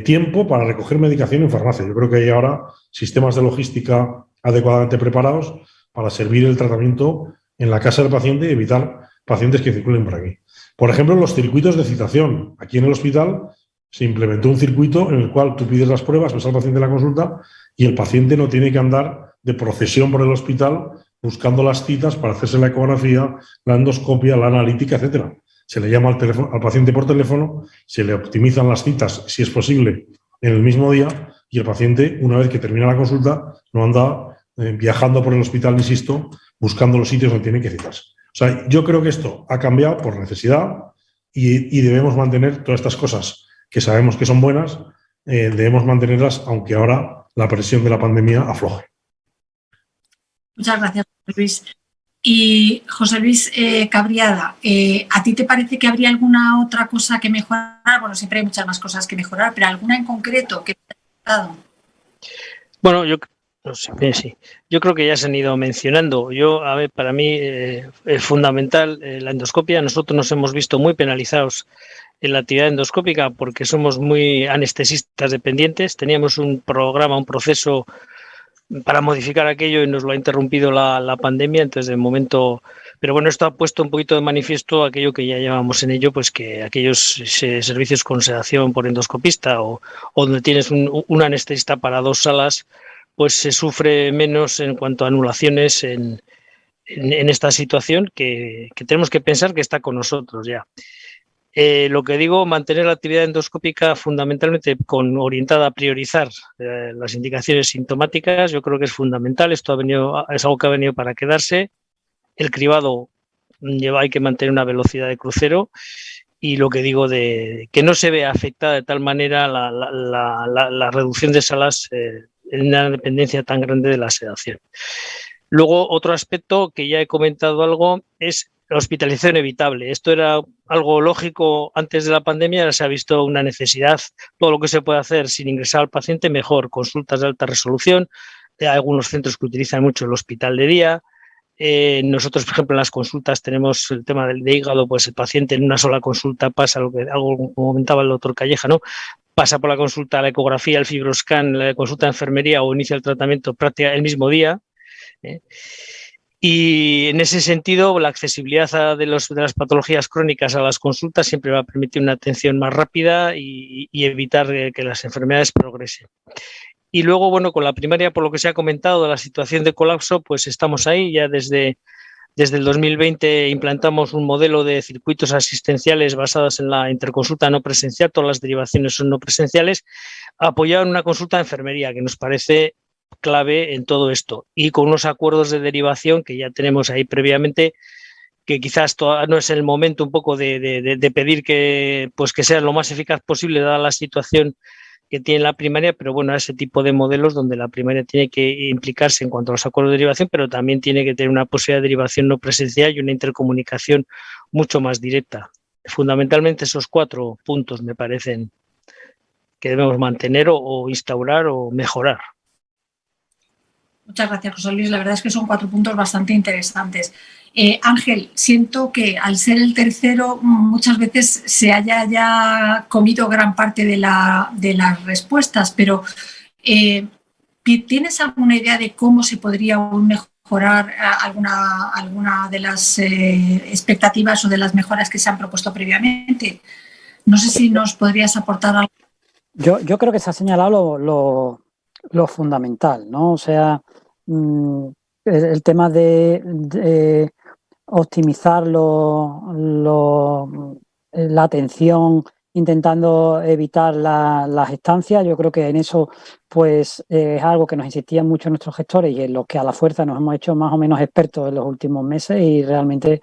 Speaker 2: tiempo para recoger medicación en farmacia. Yo creo que hay ahora sistemas de logística adecuadamente preparados para servir el tratamiento en la casa del paciente y evitar pacientes que circulen por aquí. Por ejemplo, los circuitos de citación. Aquí en el hospital se implementó un circuito en el cual tú pides las pruebas, ves al paciente en la consulta y el paciente no tiene que andar de procesión por el hospital buscando las citas para hacerse la ecografía, la endoscopia, la analítica, etcétera. Se le llama al paciente por teléfono, se le optimizan las citas, si es posible, en el mismo día y el paciente, una vez que termina la consulta, no anda viajando por el hospital, insisto, buscando los sitios donde tiene que citarse. O sea, yo creo que esto ha cambiado por necesidad y debemos mantener todas estas cosas que sabemos que son buenas, debemos mantenerlas, aunque ahora la presión de la pandemia afloje.
Speaker 1: Muchas gracias, José Luis. Y José Luis Cabriada, ¿a ti te parece que habría alguna otra cosa que mejorar? Bueno, siempre hay muchas más cosas que mejorar, pero ¿alguna en concreto que te haya dado?
Speaker 3: Bueno, no sé, sí. Yo creo que ya se han ido mencionando. Para mí es fundamental la endoscopia. Nosotros nos hemos visto muy penalizados en la actividad endoscópica porque somos muy anestesistas dependientes. Teníamos un programa, un proceso para modificar aquello y nos lo ha interrumpido la pandemia, entonces de momento, pero bueno, esto ha puesto un poquito de manifiesto aquello que ya llevamos en ello, pues que aquellos servicios con sedación por endoscopista o donde tienes un anestesista para 2 salas, pues se sufre menos en cuanto a anulaciones en esta situación que tenemos que pensar que está con nosotros ya. Lo que digo, mantener la actividad endoscópica fundamentalmente orientada a priorizar las indicaciones sintomáticas, yo creo que es fundamental. Esto es algo que ha venido para quedarse. El cribado hay que mantener una velocidad de crucero y lo que digo de que no se vea afectada de tal manera la reducción de salas en una dependencia tan grande de la sedación. Luego, otro aspecto que ya he comentado algo es la hospitalización evitable. Esto era algo lógico antes de la pandemia, ahora se ha visto una necesidad, todo lo que se puede hacer sin ingresar al paciente, mejor, consultas de alta resolución, hay algunos centros que utilizan mucho el hospital de día. Nosotros, por ejemplo, en las consultas tenemos el tema del hígado, pues el paciente en una sola consulta pasa algo como comentaba el doctor Calleja, ¿no? Pasa por la consulta, la ecografía, el fibroscan, la consulta de enfermería o inicia el tratamiento prácticamente el mismo día. Y en ese sentido, la accesibilidad de las patologías crónicas a las consultas siempre va a permitir una atención más rápida y evitar que las enfermedades progresen. Y luego, bueno, con la primaria, por lo que se ha comentado de la situación de colapso, pues estamos ahí. Ya desde el 2020 implantamos un modelo de circuitos asistenciales basados en la interconsulta no presencial, todas las derivaciones son no presenciales, apoyado en una consulta de enfermería, que nos parece clave en todo esto, y con unos acuerdos de derivación que ya tenemos ahí previamente, que quizás no es el momento un poco de pedir que sea lo más eficaz posible dada la situación que tiene la primaria, pero bueno, ese tipo de modelos donde la primaria tiene que implicarse en cuanto a los acuerdos de derivación, pero también tiene que tener una posibilidad de derivación no presencial y una intercomunicación mucho más directa. Fundamentalmente esos 4 puntos me parecen que debemos mantener o instaurar o mejorar.
Speaker 1: Muchas gracias, José Luis. La verdad es que son 4 puntos bastante interesantes. Ángel, siento que al ser el tercero muchas veces se haya ya comido gran parte de las respuestas, pero ¿tienes alguna idea de cómo se podría aún mejorar alguna de las expectativas o de las mejoras que se han propuesto previamente? No sé si nos podrías aportar algo.
Speaker 4: Yo creo que se ha señalado lo fundamental, ¿no? O sea, el tema de optimizar la atención, intentando evitar las estancias. Yo creo que en eso pues es algo que nos insistían mucho nuestros gestores y en lo que a la fuerza nos hemos hecho más o menos expertos en los últimos meses, y realmente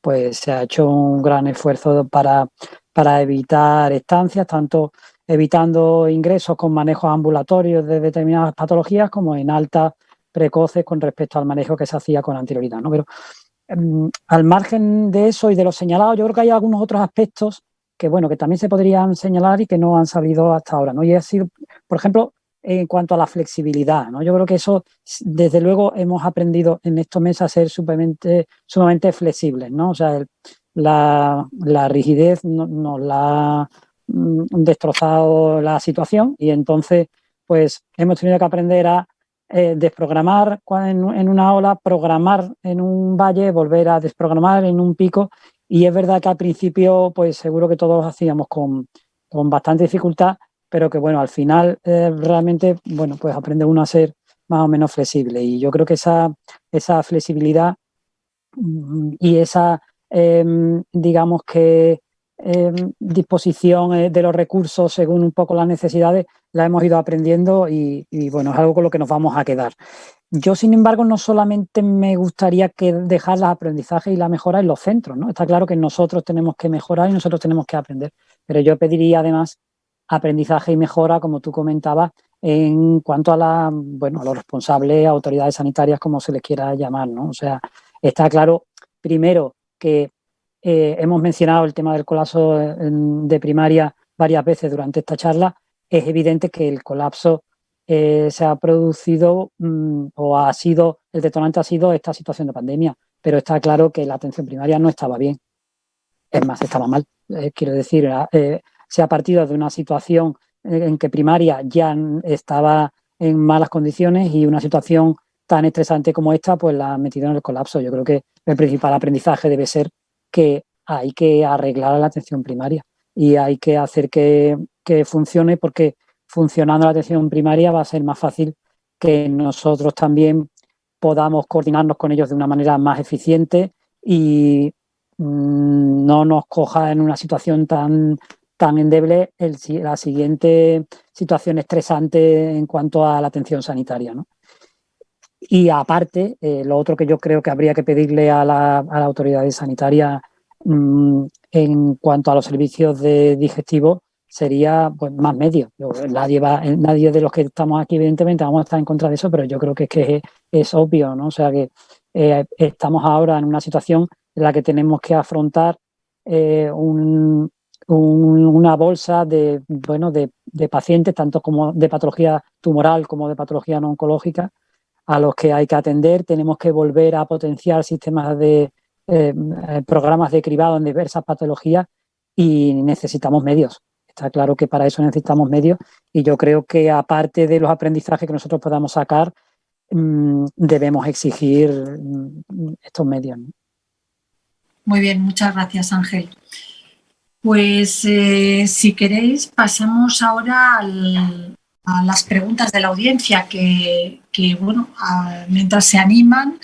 Speaker 4: pues se ha hecho un gran esfuerzo para evitar estancias, tanto evitando ingresos con manejos ambulatorios de determinadas patologías como en altas precoces con respecto al manejo que se hacía con anterioridad, ¿no? Pero al margen de eso y de lo señalado, yo creo que hay algunos otros aspectos que, bueno, que también se podrían señalar y que no han salido hasta ahora, ¿no? Y ha sido, por ejemplo, en cuanto a la flexibilidad, ¿no? Yo creo que eso, desde luego, hemos aprendido en estos meses a ser sumamente flexibles, ¿no? O sea, la rigidez nos la ha destrozado la situación, y entonces, pues, hemos tenido que aprender a desprogramar en una ola, programar en un valle, volver a desprogramar en un pico. Y es verdad que al principio pues seguro que todos lo hacíamos con bastante dificultad, pero que bueno, al final realmente bueno, pues aprende uno a ser más o menos flexible, y yo creo que esa flexibilidad y esa digamos que disposición de los recursos según un poco las necesidades la hemos ido aprendiendo, y bueno, es algo con lo que nos vamos a quedar. Yo, sin embargo, no solamente me gustaría dejar los aprendizajes y la mejora en los centros, ¿no? Está claro que nosotros tenemos que mejorar y nosotros tenemos que aprender, pero yo pediría además aprendizaje y mejora, como tú comentabas, en cuanto a los responsables, autoridades sanitarias, como se les quiera llamar, ¿no? O sea, está claro, primero, que hemos mencionado el tema del colapso de primaria varias veces durante esta charla. Es evidente que el colapso se ha producido el detonante ha sido esta situación de pandemia, pero está claro que la atención primaria no estaba bien. Es más, estaba mal. Quiero decir, se ha partido de una situación en que primaria ya estaba en malas condiciones, y una situación tan estresante como esta pues la ha metido en el colapso. Yo creo que el principal aprendizaje debe ser que hay que arreglar la atención primaria y hay que hacer que funcione, porque funcionando la atención primaria va a ser más fácil que nosotros también podamos coordinarnos con ellos de una manera más eficiente y no nos coja en una situación tan endeble la siguiente situación estresante en cuanto a la atención sanitaria, ¿no? Y aparte, lo otro que yo creo que habría que pedirle a la autoridad sanitaria en cuanto a los servicios digestivos sería pues más medios. Nadie de los que estamos aquí evidentemente vamos a estar en contra de eso, pero yo creo que es obvio, ¿no? O sea que estamos ahora en una situación en la que tenemos que afrontar una bolsa de pacientes, tanto como de patología tumoral como de patología no oncológica, a los que hay que atender. Tenemos que volver a potenciar sistemas de programas de cribado en diversas patologías y necesitamos medios. Está claro que para eso necesitamos medios y yo creo que aparte de los aprendizajes que nosotros podamos sacar, debemos exigir estos medios, ¿no?
Speaker 1: Muy bien, muchas gracias, Ángel. Pues si queréis, pasamos ahora a las preguntas de la audiencia que bueno, mientras se animan,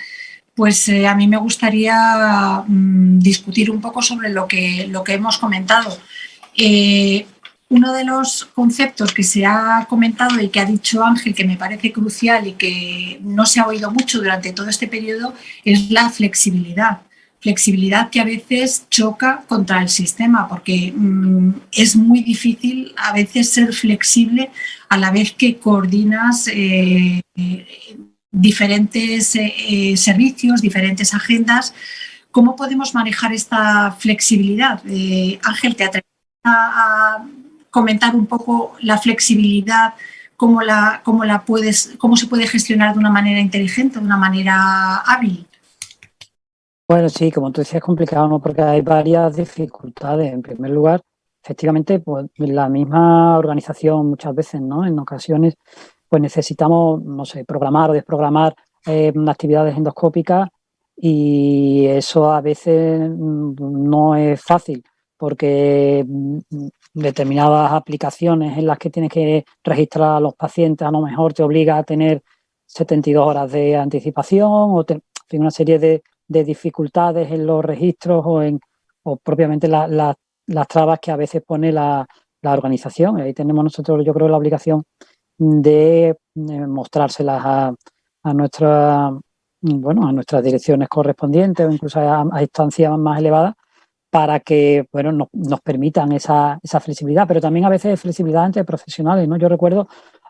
Speaker 1: pues a mí me gustaría discutir un poco sobre lo que hemos comentado. Uno de los conceptos que se ha comentado y que ha dicho Ángel, que me parece crucial y que no se ha oído mucho durante todo este periodo, es la flexibilidad. Flexibilidad que a veces choca contra el sistema, porque es muy difícil a veces ser flexible a la vez que coordinas diferentes servicios, diferentes agendas. ¿Cómo podemos manejar esta flexibilidad? Ángel, ¿te atreves a comentar un poco la flexibilidad, cómo se puede gestionar de una manera inteligente, de una manera hábil?
Speaker 4: Bueno, sí, como tú decías, es complicado, ¿no? Porque hay varias dificultades. En primer lugar, efectivamente, pues la misma organización muchas veces, ¿no? En ocasiones, pues necesitamos, no sé, programar o desprogramar actividades endoscópicas y eso a veces no es fácil porque determinadas aplicaciones en las que tienes que registrar a los pacientes a lo mejor te obliga a tener 72 horas de anticipación o en fin, una serie de dificultades en los registros o propiamente las trabas que a veces pone la organización. Ahí tenemos nosotros, yo creo, la obligación de mostrárselas a nuestras direcciones correspondientes o incluso a instancias más elevadas para que nos permitan esa flexibilidad, pero también a veces flexibilidad entre profesionales, ¿no? Yo recuerdo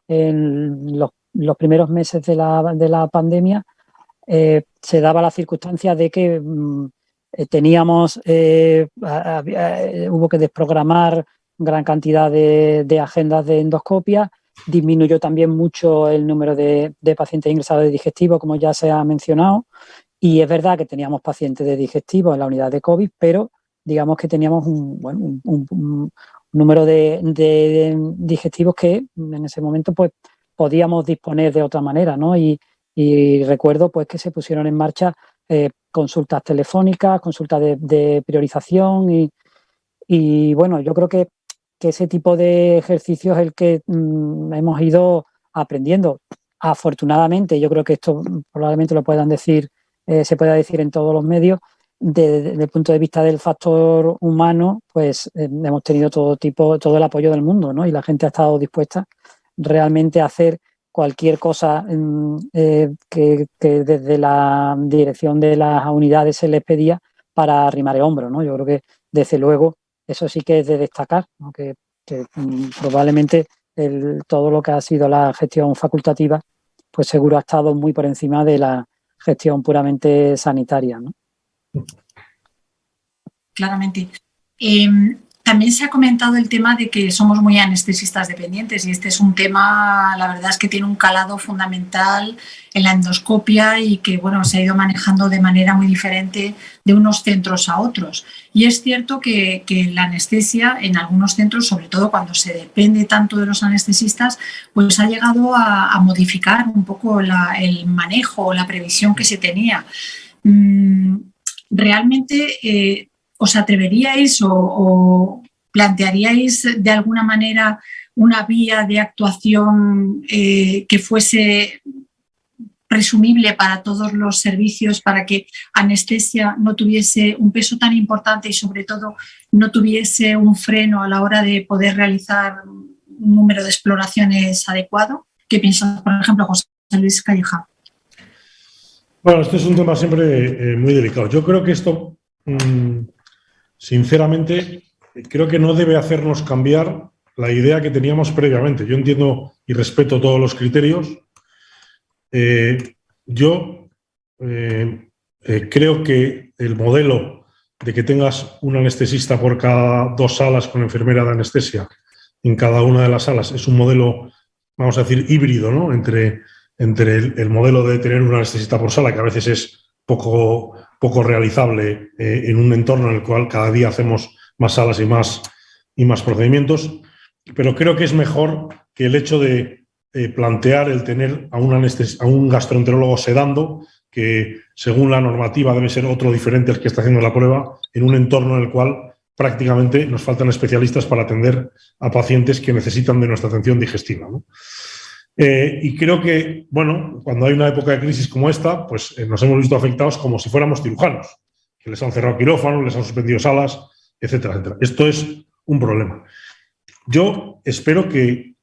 Speaker 4: en los primeros meses de la pandemia se daba la circunstancia de que hubo que desprogramar gran cantidad de agendas de endoscopia, disminuyó también mucho el número de pacientes ingresados de digestivo, como ya se ha mencionado, y es verdad que teníamos pacientes de digestivo en la unidad de COVID, pero digamos que teníamos un número de digestivos que en ese momento pues podíamos disponer de otra manera, ¿no? Y recuerdo pues que se pusieron en marcha consultas telefónicas, consultas de priorización y bueno, yo creo que ese tipo de ejercicios es el que hemos ido aprendiendo. Afortunadamente, yo creo que esto probablemente lo puedan decir, se pueda decir en todos los medios, desde el punto de vista del factor humano, pues hemos tenido todo el apoyo del mundo, ¿no? Y la gente ha estado dispuesta realmente a hacer cualquier cosa que desde la dirección de las unidades se les pedía para arrimar el hombro, ¿no? Yo creo que, desde luego, eso sí que es de destacar, ¿no? Que probablemente todo lo que ha sido la gestión facultativa, pues seguro ha estado muy por encima de la gestión puramente sanitaria, ¿no?
Speaker 1: Claramente. También se ha comentado el tema de que somos muy anestesistas dependientes y este es un tema, la verdad es que tiene un calado fundamental en la endoscopia y que bueno, se ha ido manejando de manera muy diferente de unos centros a otros. Y es cierto que la anestesia en algunos centros, sobre todo cuando se depende tanto de los anestesistas, pues ha llegado a modificar un poco el manejo o la previsión que se tenía. Realmente ¿os atreveríais o plantearíais de alguna manera una vía de actuación que fuese presumible para todos los servicios, para que anestesia no tuviese un peso tan importante y sobre todo no tuviese un freno a la hora de poder realizar un número de exploraciones adecuado? ¿Qué piensas, por ejemplo, José Luis Calleja?
Speaker 2: Bueno, este es un tema siempre muy delicado. Yo creo que esto... sinceramente, creo que no debe hacernos cambiar la idea que teníamos previamente. Yo entiendo y respeto todos los criterios. Yo creo que el modelo de que tengas un anestesista por cada 2 salas con enfermera de anestesia en cada una de las salas es un modelo, vamos a decir, híbrido, ¿no? Entre el modelo de tener un anestesista por sala, que a veces es poco realizable en un entorno en el cual cada día hacemos más salas y más procedimientos, pero creo que es mejor que el hecho de plantear el tener a un gastroenterólogo sedando, que según la normativa debe ser otro diferente al que está haciendo la prueba, en un entorno en el cual prácticamente nos faltan especialistas para atender a pacientes que necesitan de nuestra atención digestiva, ¿no? Y creo que, bueno, cuando hay una época de crisis como esta, pues nos hemos visto afectados como si fuéramos cirujanos, que les han cerrado quirófanos, les han suspendido salas, etcétera, etcétera. Esto es un problema. Yo espero que,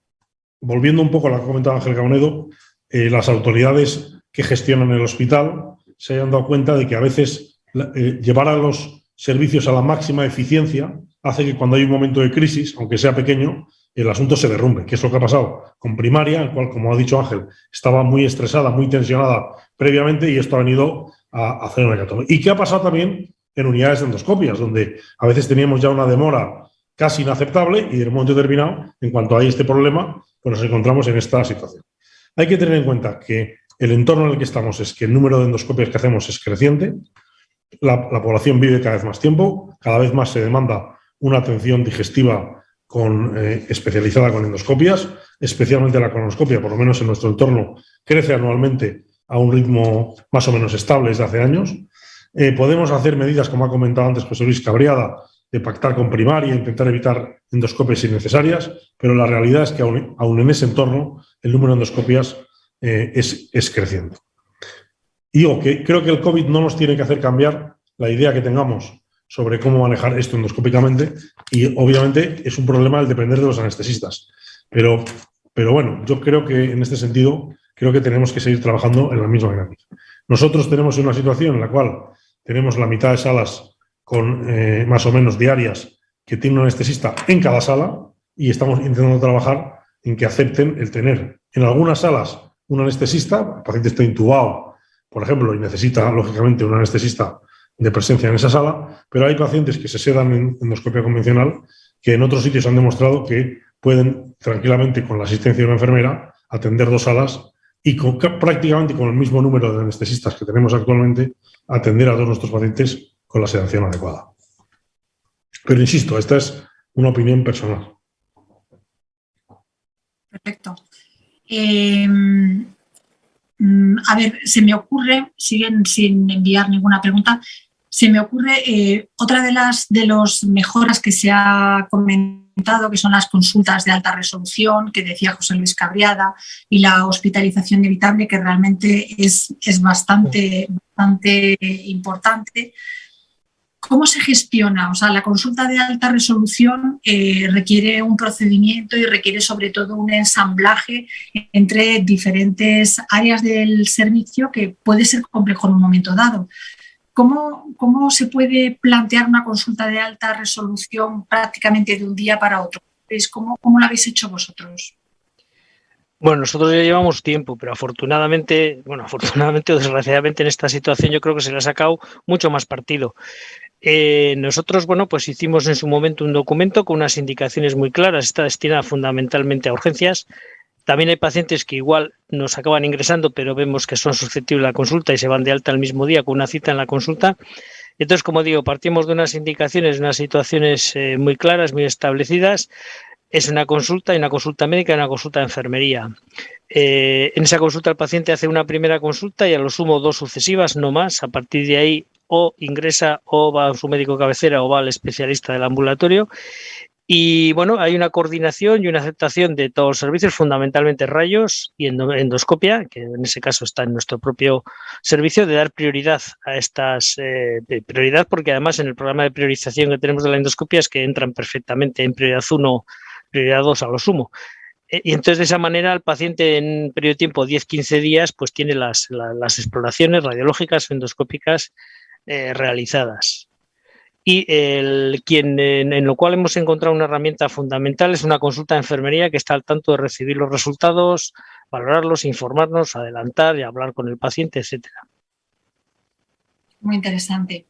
Speaker 2: volviendo un poco a lo que ha comentado Ángel Caunedo, las autoridades que gestionan el hospital se hayan dado cuenta de que a veces llevar a los servicios a la máxima eficiencia hace que cuando hay un momento de crisis, aunque sea pequeño, el asunto se derrumbe, que es lo que ha pasado con primaria, el cual, como ha dicho Ángel, estaba muy estresada, muy tensionada previamente, y esto ha venido a hacer una hecatombe. ¿Y qué ha pasado también en unidades de endoscopias, donde a veces teníamos ya una demora casi inaceptable y en un momento determinado, en cuanto hay este problema, pues nos encontramos en esta situación? Hay que tener en cuenta que el entorno en el que estamos es que el número de endoscopias que hacemos es creciente, la población vive cada vez más tiempo, cada vez más se demanda una atención digestiva especializada con endoscopias, especialmente la colonoscopia, por lo menos en nuestro entorno, crece anualmente a un ritmo más o menos estable desde hace años. Podemos hacer medidas, como ha comentado antes José Luis Cabriada, de pactar con primaria, intentar evitar endoscopias innecesarias, pero la realidad es que aún en ese entorno el número de endoscopias es creciente. Digo que creo que el COVID no nos tiene que hacer cambiar la idea que tengamos sobre cómo manejar esto endoscópicamente, y obviamente es un problema el depender de los anestesistas. Pero bueno, yo creo que en este sentido creo que tenemos que seguir trabajando en la misma dinámica. Nosotros tenemos una situación en la cual tenemos la mitad de salas con más o menos diarias que tiene un anestesista en cada sala, y estamos intentando trabajar en que acepten el tener en algunas salas un anestesista. El paciente está intubado, por ejemplo, y necesita lógicamente un anestesista de presencia en esa sala, pero hay pacientes que se sedan en endoscopia convencional que en otros sitios han demostrado que pueden tranquilamente, con la asistencia de una enfermera, atender 2 salas y prácticamente con el mismo número de anestesistas que tenemos actualmente, atender a todos nuestros pacientes con la sedación adecuada. Pero insisto, esta es una opinión personal.
Speaker 1: Perfecto. A ver, se me ocurre, siguen sin enviar ninguna pregunta, se me ocurre otra de las mejoras que se ha comentado, que son las consultas de alta resolución, que decía José Luis Cabriada, y la hospitalización evitable, que realmente es bastante importante. ¿Cómo se gestiona? O sea, la consulta de alta resolución requiere un procedimiento y requiere sobre todo un ensamblaje entre diferentes áreas del servicio que puede ser complejo en un momento dado. ¿Cómo se puede plantear una consulta de alta resolución prácticamente de un día para otro? ¿Cómo lo habéis hecho vosotros?
Speaker 3: Bueno, nosotros ya llevamos tiempo, pero afortunadamente o desgraciadamente en esta situación yo creo que se le ha sacado mucho más partido. Nosotros, pues hicimos en su momento un documento con unas indicaciones muy claras. Está destinada fundamentalmente a urgencias. También hay pacientes que igual nos acaban ingresando, pero vemos que son susceptibles a la consulta y se van de alta el mismo día con una cita en la consulta. Entonces, como digo, partimos de unas indicaciones, unas situaciones muy claras, muy establecidas. Es una consulta, y una consulta médica y una consulta de enfermería. En esa consulta el paciente hace una primera consulta y a lo sumo 2 sucesivas, no más. A partir de ahí o ingresa o va a su médico cabecera o va al especialista del ambulatorio. Y bueno, hay una coordinación y una aceptación de todos los servicios, fundamentalmente rayos y endoscopia, que en ese caso está en nuestro propio servicio, de dar prioridad a estas prioridad, porque además en el programa de priorización que tenemos de la endoscopia es que entran perfectamente en prioridad 1, prioridad 2 a lo sumo. Y entonces de esa manera el paciente en un periodo de tiempo 10-15 días pues tiene las exploraciones radiológicas o endoscópicas realizadas. Y en lo cual hemos encontrado una herramienta fundamental es una consulta de enfermería que está al tanto de recibir los resultados, valorarlos, informarnos, adelantar y hablar con el paciente, etcétera.
Speaker 1: Muy interesante.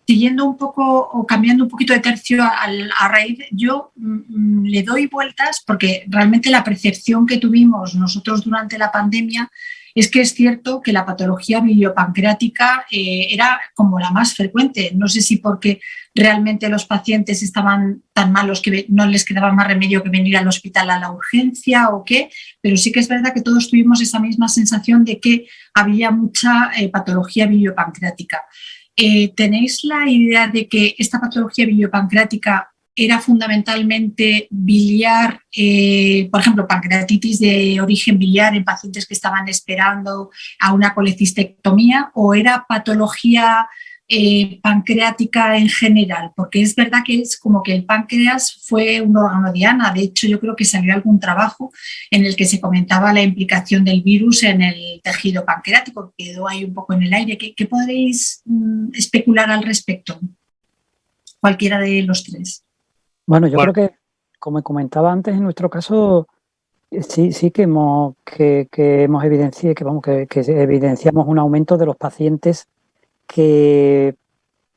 Speaker 1: Siguiendo un poco o cambiando un poquito de tercio a raíz, yo le doy vueltas porque realmente la percepción que tuvimos nosotros durante la pandemia es que es cierto que la patología biliopancreática era como la más frecuente. No sé si porque realmente los pacientes estaban tan malos que no les quedaba más remedio que venir al hospital a la urgencia o qué, pero sí que es verdad que todos tuvimos esa misma sensación de que había mucha patología biliopancreática. ¿Tenéis la idea de que esta patología biliopancreática era fundamentalmente biliar, por ejemplo, pancreatitis de origen biliar en pacientes que estaban esperando a una colecistectomía, o era patología pancreática en general? Porque es verdad que es como que el páncreas fue un órgano diana. De hecho, yo creo que salió algún trabajo en el que se comentaba la implicación del virus en el tejido pancreático, quedó ahí un poco en el aire. ¿Qué podréis especular al respecto? Cualquiera de los tres.
Speaker 4: Bueno, yo creo que, como comentaba antes, en nuestro caso sí que hemos evidenciado que evidenciamos un aumento de los pacientes que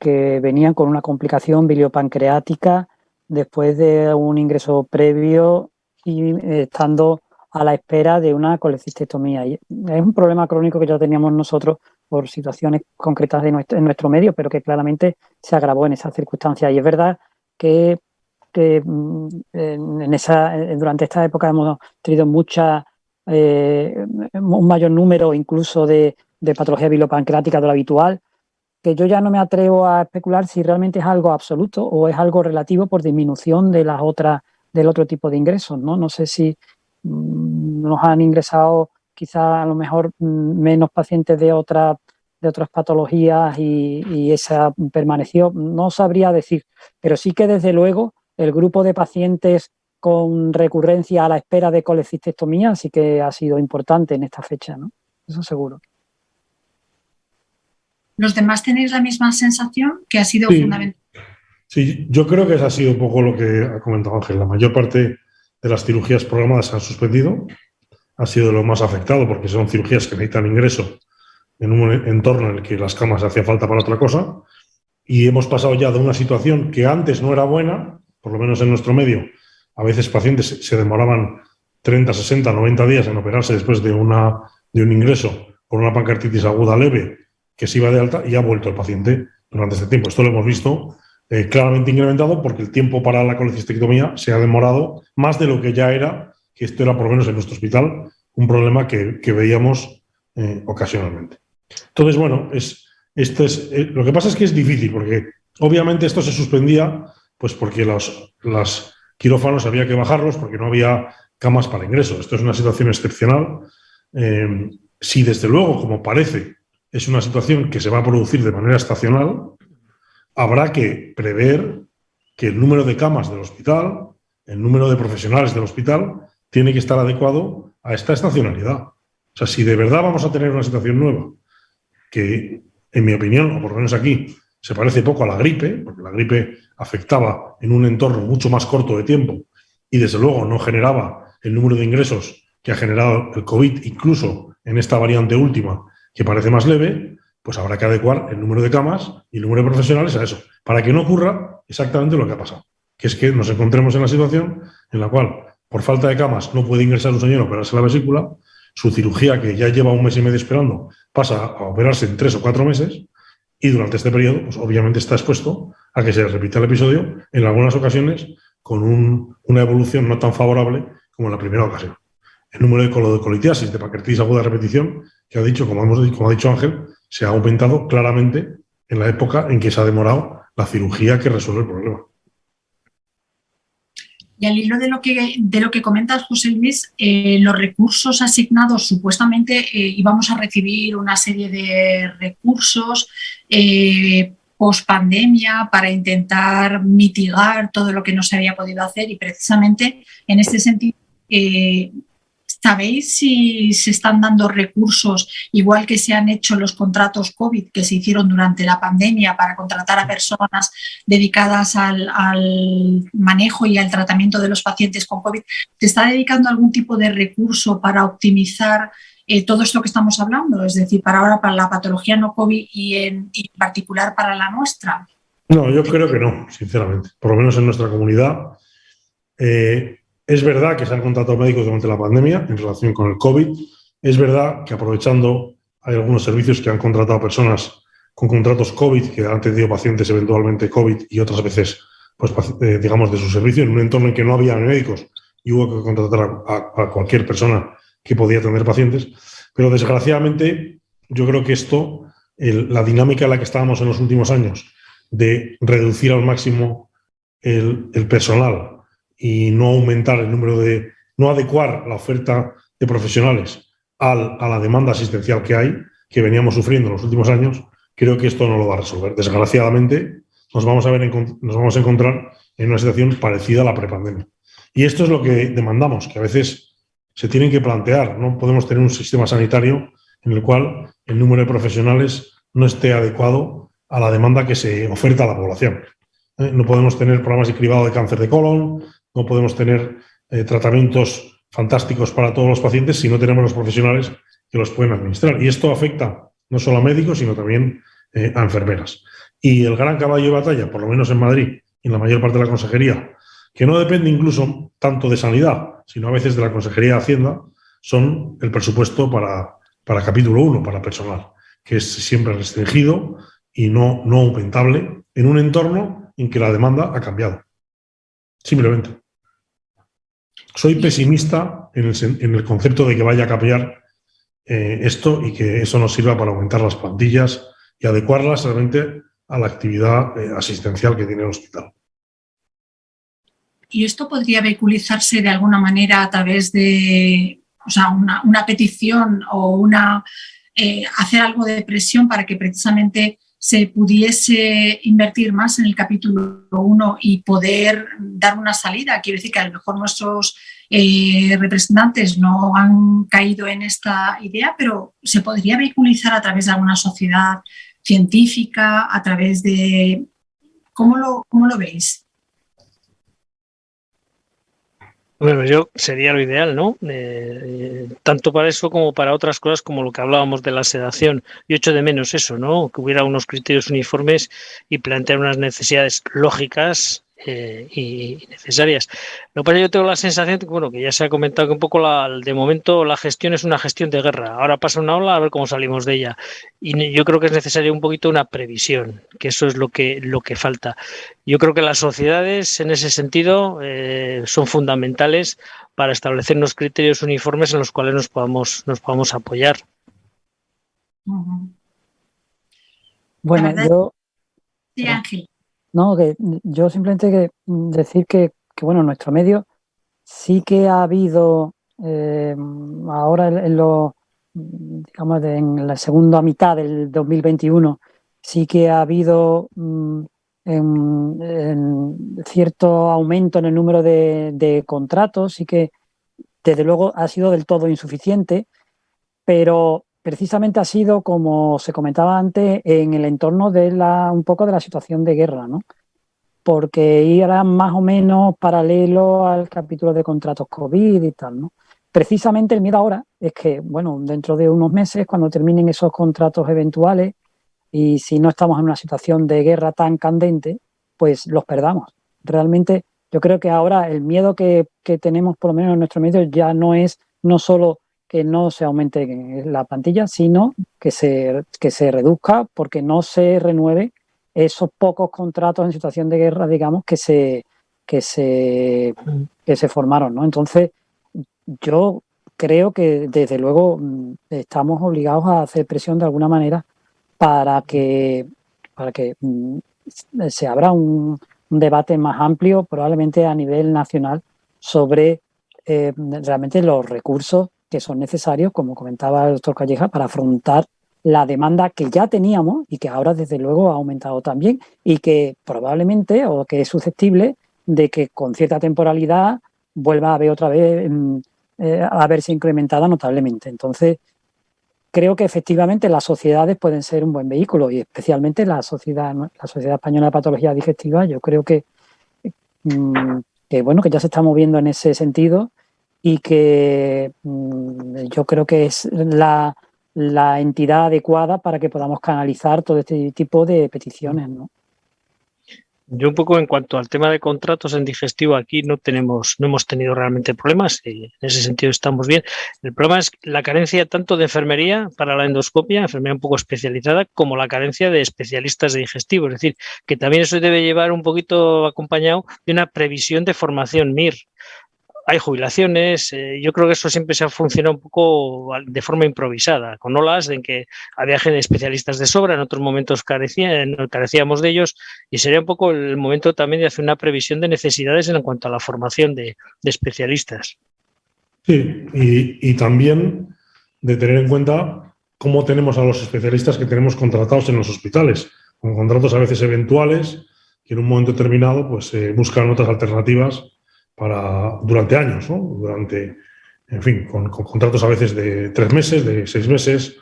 Speaker 4: venían con una complicación biliopancreática después de un ingreso previo y estando a la espera de una colecistectomía. Y es un problema crónico que ya teníamos nosotros por situaciones concretas en nuestro medio, pero que claramente se agravó en esas circunstancias. Y es verdad que durante esta época hemos tenido un mayor número incluso de patología biliopancreática de lo habitual, que yo ya no me atrevo a especular si realmente es algo absoluto o es algo relativo por disminución de del otro tipo de ingresos, ¿no? No sé si nos han ingresado quizá a lo mejor menos pacientes de otras patologías y esa permaneció, no sabría decir, pero sí que desde luego el grupo de pacientes con recurrencia a la espera de colecistectomía sí que ha sido importante en esta fecha, ¿no? Eso seguro.
Speaker 1: ¿Los demás tenéis la misma sensación, que ha sido fundamental?
Speaker 2: Sí, yo creo que eso ha sido un poco lo que ha comentado Ángel. La mayor parte de las cirugías programadas se han suspendido. Ha sido lo más afectado porque son cirugías que necesitan ingreso en un entorno en el que las camas hacía falta para otra cosa. Y hemos pasado ya de una situación que antes no era buena, por lo menos en nuestro medio. A veces pacientes se demoraban 30, 60, 90 días en operarse después de un ingreso por una pancreatitis aguda leve que se iba de alta y ha vuelto el paciente durante este tiempo. Esto lo hemos visto claramente incrementado porque el tiempo para la colecistectomía se ha demorado más de lo que ya era, que esto era por lo menos en nuestro hospital un problema que veíamos ocasionalmente. Entonces, bueno, lo que pasa es que es difícil porque obviamente esto se suspendía pues porque los quirófanos había que bajarlos porque no había camas para ingreso. Esto es una situación excepcional. Si desde luego, como parece, es una situación que se va a producir de manera estacional, habrá que prever que el número de camas del hospital, el número de profesionales del hospital, tiene que estar adecuado a esta estacionalidad. O sea, si de verdad vamos a tener una situación nueva, que en mi opinión, o por lo menos aquí, se parece poco a la gripe, porque la gripe afectaba en un entorno mucho más corto de tiempo y desde luego no generaba el número de ingresos que ha generado el COVID, incluso en esta variante última, que parece más leve, pues habrá que adecuar el número de camas y el número de profesionales a eso, para que no ocurra exactamente lo que ha pasado, que es que nos encontremos en la situación en la cual, por falta de camas, no puede ingresar un señor a operarse la vesícula, su cirugía, que ya lleva 1 mes y medio esperando, pasa a operarse en 3 o 4 meses, y durante este periodo, pues obviamente está expuesto a que se repita el episodio, en algunas ocasiones, con una evolución no tan favorable como en la primera ocasión. El número de colitiasis, de pancreatitis aguda de repetición, que ha dicho, como ha dicho Ángel, se ha aumentado claramente en la época en que se ha demorado la cirugía que resuelve el problema.
Speaker 1: Y al hilo de lo que comentas, José Luis, los recursos asignados, supuestamente íbamos a recibir una serie de recursos post pandemia para intentar mitigar todo lo que no se había podido hacer, y precisamente en este sentido, ¿sabéis si se están dando recursos igual que se han hecho los contratos COVID que se hicieron durante la pandemia para contratar a personas dedicadas al manejo y al tratamiento de los pacientes con COVID? ¿Se está dedicando algún tipo de recurso para optimizar todo esto que estamos hablando? Es decir, para ahora, para la patología no COVID y en particular para la nuestra.
Speaker 2: No, yo creo que no, sinceramente. Por lo menos en nuestra comunidad. Es verdad que se han contratado médicos durante la pandemia en relación con el COVID. Es verdad que aprovechando hay algunos servicios que han contratado personas con contratos COVID, que han tenido pacientes eventualmente COVID y otras veces, pues, digamos, de su servicio, en un entorno en que no había médicos y hubo que contratar a cualquier persona que podía tener pacientes. Pero desgraciadamente yo creo que esto, la dinámica en la que estábamos en los últimos años, de reducir al máximo el personal y no aumentar el número no adecuar la oferta de profesionales a la demanda asistencial que veníamos sufriendo en los últimos años, creo que esto no lo va a resolver. Desgraciadamente, nos vamos a encontrar en una situación parecida a la prepandemia. Y esto es lo que demandamos, que a veces se tienen que plantear. No podemos tener un sistema sanitario en el cual el número de profesionales no esté adecuado a la demanda que se oferta a la población. No podemos tener programas de cribado de cáncer de colon, no podemos tener tratamientos fantásticos para todos los pacientes si no tenemos los profesionales que los pueden administrar. Y esto afecta no solo a médicos, sino también a enfermeras. Y el gran caballo de batalla, por lo menos en Madrid y en la mayor parte de la consejería, que no depende incluso tanto de sanidad, sino a veces de la Consejería de Hacienda, son el presupuesto para capítulo 1, para personal, que es siempre restringido y no aumentable en un entorno en que la demanda ha cambiado. Simplemente. Soy pesimista en el concepto de que vaya a cambiar esto y que eso nos sirva para aumentar las plantillas y adecuarlas realmente a la actividad asistencial que tiene el hospital.
Speaker 1: ¿Y esto podría vehiculizarse de alguna manera a través de, o sea, una petición o hacer algo de presión para que precisamente se pudiese invertir más en el capítulo 1 y poder dar una salida? Quiero decir que a lo mejor nuestros representantes no han caído en esta idea, pero se podría vehiculizar a través de alguna sociedad científica, a través de... ¿Cómo lo veis?
Speaker 3: Bueno, sería lo ideal, ¿no? Tanto para eso como para otras cosas como lo que hablábamos de la sedación. Yo echo de menos eso, ¿no? Que hubiera unos criterios uniformes y plantear unas necesidades lógicas y necesarias. Lo que pasa es que yo tengo la sensación que ya se ha comentado que un poco de momento la gestión es una gestión de guerra. Ahora pasa una ola, a ver cómo salimos de ella. Y yo creo que es necesario un poquito una previsión, que eso es lo que falta. Yo creo que las sociedades en ese sentido son fundamentales para establecer unos criterios uniformes en los cuales nos podamos apoyar.
Speaker 4: Bueno, yo...
Speaker 1: Sí, Ángel.
Speaker 4: No, que yo simplemente decir que bueno, en nuestro medio sí que ha habido ahora digamos, en la segunda mitad del 2021 sí que ha habido cierto aumento en el número de contratos, sí que desde luego ha sido del todo insuficiente, pero precisamente ha sido, como se comentaba antes, en el entorno de un poco de la situación de guerra, ¿no? Porque era más o menos paralelo al capítulo de contratos COVID y tal, ¿no? Precisamente el miedo ahora es que, bueno, dentro de unos meses, cuando terminen esos contratos eventuales y si no estamos en una situación de guerra tan candente, pues los perdamos. Realmente yo creo que ahora el miedo que tenemos, por lo menos en nuestro medio, ya no solo que no se aumente la plantilla, sino que se reduzca porque no se renueve esos pocos contratos en situación de guerra, digamos, que se formaron, ¿no? Entonces, yo creo que desde luego estamos obligados a hacer presión de alguna manera para que se abra un debate más amplio, probablemente a nivel nacional, sobre realmente los recursos que son necesarios, como comentaba el doctor Calleja, para afrontar la demanda que ya teníamos y que ahora desde luego ha aumentado también y que probablemente o que es susceptible de que con cierta temporalidad vuelva a haber otra vez a verse incrementada notablemente. Entonces, creo que efectivamente las sociedades pueden ser un buen vehículo y especialmente la Sociedad Española de Patología Digestiva. Yo creo que bueno, que ya se está moviendo en ese sentido y que yo creo que es la entidad adecuada para que podamos canalizar todo este tipo de peticiones, ¿no?
Speaker 3: Yo un poco en cuanto al tema de contratos en digestivo, aquí no hemos tenido realmente problemas y en ese sentido estamos bien. El problema es la carencia tanto de enfermería para la endoscopia, enfermería un poco especializada, como la carencia de especialistas de digestivo. Es decir, que también eso debe llevar un poquito acompañado de una previsión de formación MIR. Hay jubilaciones, yo creo que eso siempre se ha funcionado un poco de forma improvisada, con olas en que había especialistas de sobra, en otros momentos carecíamos de ellos, y sería un poco el momento también de hacer una previsión de necesidades en cuanto a la formación de especialistas.
Speaker 2: Sí, y también de tener en cuenta cómo tenemos a los especialistas que tenemos contratados en los hospitales, con contratos a veces eventuales, que en un momento determinado pues, buscan otras alternativas durante años, ¿no? En fin, con contratos a veces de 3 meses, de 6 meses,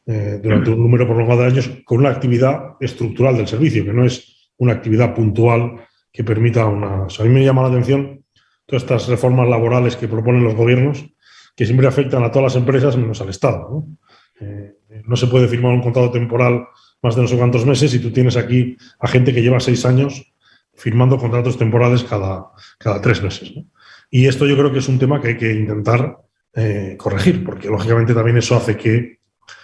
Speaker 2: durante un número prolongado de años, con una actividad estructural del servicio, que no es una actividad puntual que permita una... O sea, a mí me llama la atención todas estas reformas laborales que proponen los gobiernos, que siempre afectan a todas las empresas menos al Estado, ¿no? No se puede firmar un contrato temporal más de no sé cuántos meses y tú tienes aquí a gente que lleva 6 años firmando contratos temporales cada 3 meses, ¿no? Y esto yo creo que es un tema que hay que intentar corregir, porque lógicamente también eso hace que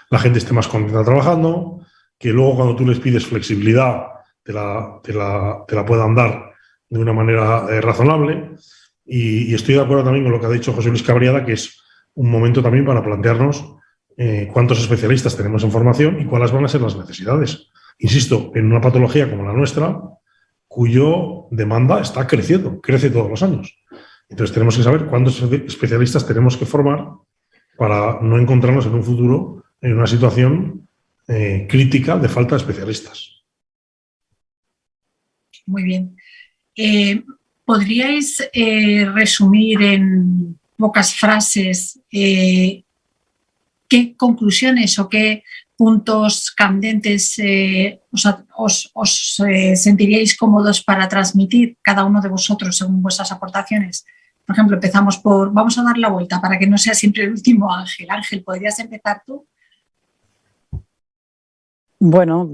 Speaker 2: la gente esté más contenta trabajando, que luego cuando tú les pides flexibilidad te la puedan dar de una manera razonable. Y estoy de acuerdo también con lo que ha dicho José Luis Cabriada, que es un momento también para plantearnos cuántos especialistas tenemos en formación y cuáles van a ser las necesidades. Insisto, en una patología como la nuestra, cuyo demanda está creciendo, crece todos los años. Entonces tenemos que saber cuántos especialistas tenemos que formar para no encontrarnos en un futuro en una situación crítica de falta de especialistas.
Speaker 1: Muy bien. ¿Podríais resumir en pocas frases qué conclusiones o qué puntos candentes os sentiríais cómodos para transmitir cada uno de vosotros según vuestras aportaciones? Por ejemplo, empezamos vamos a dar la vuelta para que no sea siempre el último Ángel. Ángel, ¿podrías empezar tú?
Speaker 4: Bueno,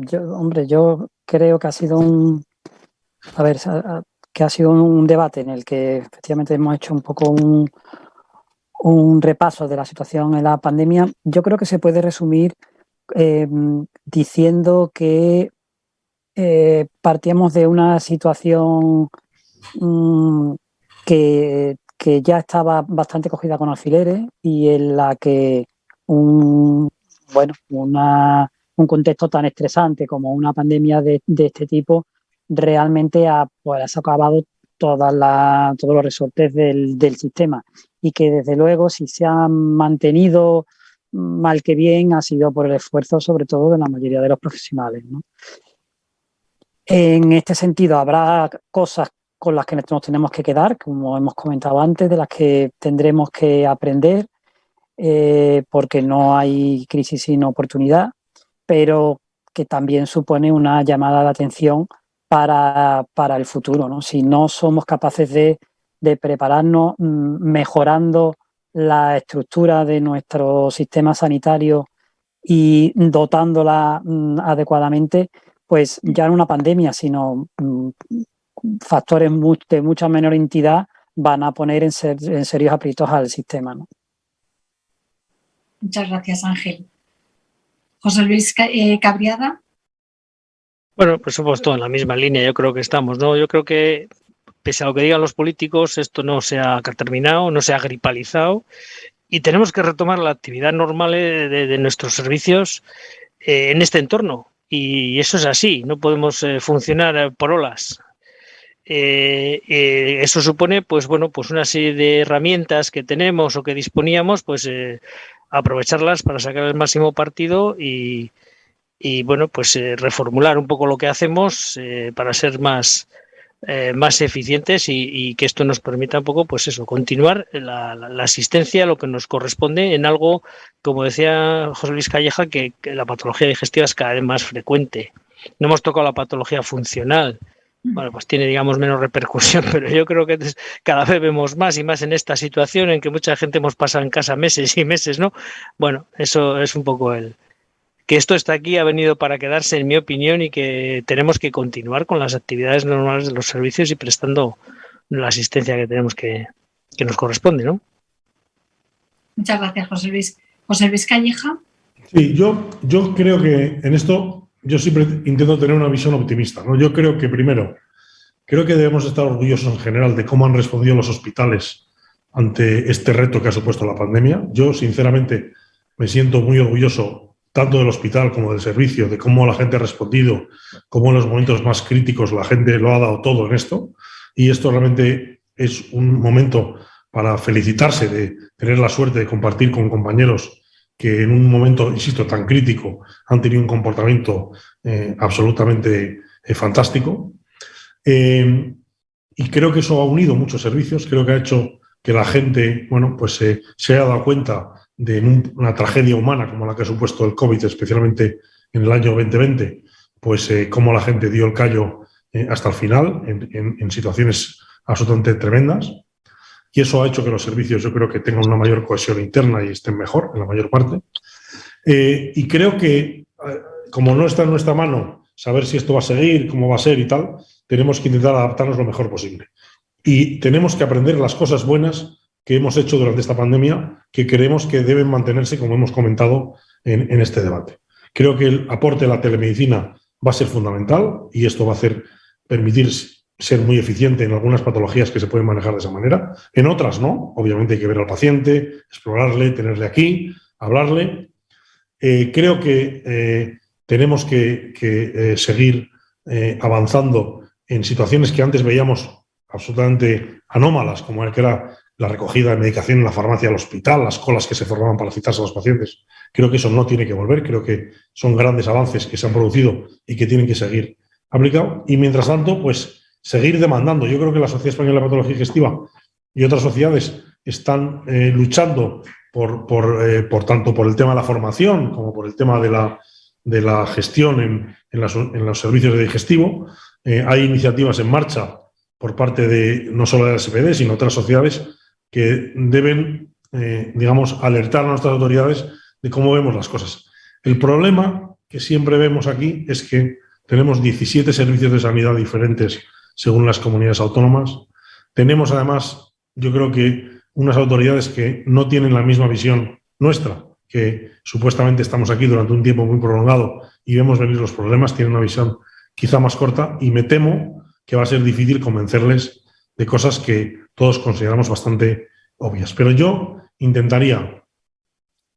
Speaker 4: yo creo que ha sido un debate en el que efectivamente hemos hecho un poco un repaso de la situación en la pandemia. Yo creo que se puede resumir diciendo que partíamos de una situación que ya estaba bastante cogida con alfileres y en la que un contexto tan estresante como una pandemia de este tipo realmente ha socavado todos los resortes del sistema, y que desde luego si se han mantenido mal que bien ha sido por el esfuerzo sobre todo de la mayoría de los profesionales, ¿no? En este sentido habrá cosas con las que nos tenemos que quedar, como hemos comentado antes, de las que tendremos que aprender porque no hay crisis sin oportunidad, pero que también supone una llamada de atención para el futuro, ¿no? Si no somos capaces de prepararnos mejorando la estructura de nuestro sistema sanitario y dotándola adecuadamente, pues ya no una pandemia, sino factores de mucha menor entidad van a poner en serios aprietos al sistema, ¿no?
Speaker 1: Muchas gracias, Ángel. José Luis Cabriada.
Speaker 3: Bueno, pues somos todos en la misma línea, yo creo que estamos, ¿no? Yo creo que, pese a lo que digan los políticos, esto no se ha terminado, no se ha gripalizado y tenemos que retomar la actividad normal de nuestros servicios en este entorno. Y eso es así, no podemos funcionar por olas. Eso supone, pues bueno, pues una serie de herramientas que tenemos o que disponíamos, pues aprovecharlas para sacar el máximo partido y bueno, pues reformular un poco lo que hacemos para ser más eficientes y que esto nos permita un poco, pues eso, continuar la asistencia, lo que nos corresponde en algo, como decía José Luis Calleja, que la patología digestiva es cada vez más frecuente. No hemos tocado la patología funcional, bueno, pues tiene, digamos, menos repercusión, pero yo creo que cada vez vemos más y más en esta situación en que mucha gente hemos pasado en casa meses y meses, ¿no? Bueno, eso es un poco que esto está aquí, ha venido para quedarse, en mi opinión, y que tenemos que continuar con las actividades normales de los servicios y prestando la asistencia que tenemos que nos corresponde, ¿no?
Speaker 1: Muchas gracias, José Luis. José Luis Calleja.
Speaker 2: Sí, yo creo que en esto yo siempre intento tener una visión optimista, ¿no? Yo creo que, primero, creo que debemos estar orgullosos en general de cómo han respondido los hospitales ante este reto que ha supuesto la pandemia. Yo, sinceramente, me siento muy orgulloso tanto del hospital como del servicio, de cómo la gente ha respondido, cómo en los momentos más críticos la gente lo ha dado todo en esto. Y esto realmente es un momento para felicitarse de tener la suerte de compartir con compañeros que en un momento, insisto, tan crítico han tenido un comportamiento absolutamente fantástico. Y creo que eso ha unido muchos servicios, creo que ha hecho que la gente, bueno, pues se haya dado cuenta de una tragedia humana como la que ha supuesto el COVID, especialmente en el año 2020, pues cómo la gente dio el callo hasta el final en situaciones absolutamente tremendas. Y eso ha hecho que los servicios, yo creo, que tengan una mayor cohesión interna y estén mejor en la mayor parte. Y creo que, como no está en nuestra mano saber si esto va a seguir, cómo va a ser y tal, tenemos que intentar adaptarnos lo mejor posible. Y tenemos que aprender las cosas buenas que hemos hecho durante esta pandemia, que creemos que deben mantenerse, como hemos comentado en este debate. Creo que el aporte de la telemedicina va a ser fundamental y esto va a permitir ser muy eficiente en algunas patologías que se pueden manejar de esa manera. En otras no. Obviamente hay que ver al paciente, explorarle, tenerle aquí, hablarle. Creo que tenemos que seguir avanzando en situaciones que antes veíamos absolutamente anómalas, como el que era la recogida de medicación en la farmacia del hospital, las colas que se formaban para citarse a los pacientes. Creo que eso no tiene que volver, creo que son grandes avances que se han producido y que tienen que seguir aplicados. Y mientras tanto, pues seguir demandando. Yo creo que la Sociedad Española de Patología Digestiva y otras sociedades están luchando tanto por el tema de la formación como por el tema de la gestión en los servicios de digestivo. Hay iniciativas en marcha por parte de no solo de la SPD, sino otras sociedades que deben, digamos, alertar a nuestras autoridades de cómo vemos las cosas. El problema que siempre vemos aquí es que tenemos 17 servicios de sanidad diferentes según las comunidades autónomas. Tenemos, además, yo creo que unas autoridades que no tienen la misma visión nuestra, que supuestamente estamos aquí durante un tiempo muy prolongado y vemos venir los problemas, tienen una visión quizá más corta y me temo que va a ser difícil convencerles de cosas que todos consideramos bastante obvias. Pero yo intentaría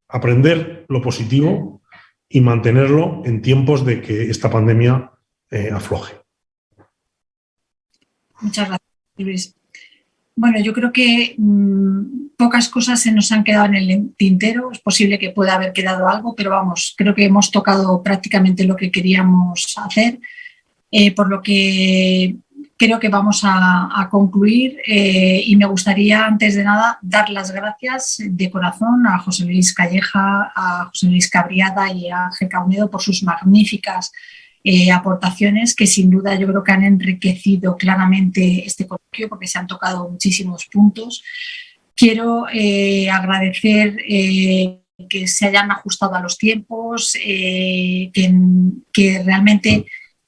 Speaker 2: aprender lo positivo y mantenerlo en tiempos de que esta pandemia afloje.
Speaker 1: Muchas gracias, Luis. Bueno, yo creo que pocas cosas se nos han quedado en el tintero. Es posible que pueda haber quedado algo, pero vamos, creo que hemos tocado prácticamente lo que queríamos hacer, por lo que creo que vamos a concluir y me gustaría, antes de nada, dar las gracias de corazón a José Luis Calleja, a José Luis Cabriada y a Ángel Caunedo por sus magníficas aportaciones que sin duda yo creo que han enriquecido claramente este coloquio porque se han tocado muchísimos puntos. Quiero agradecer que se hayan ajustado a los tiempos, que realmente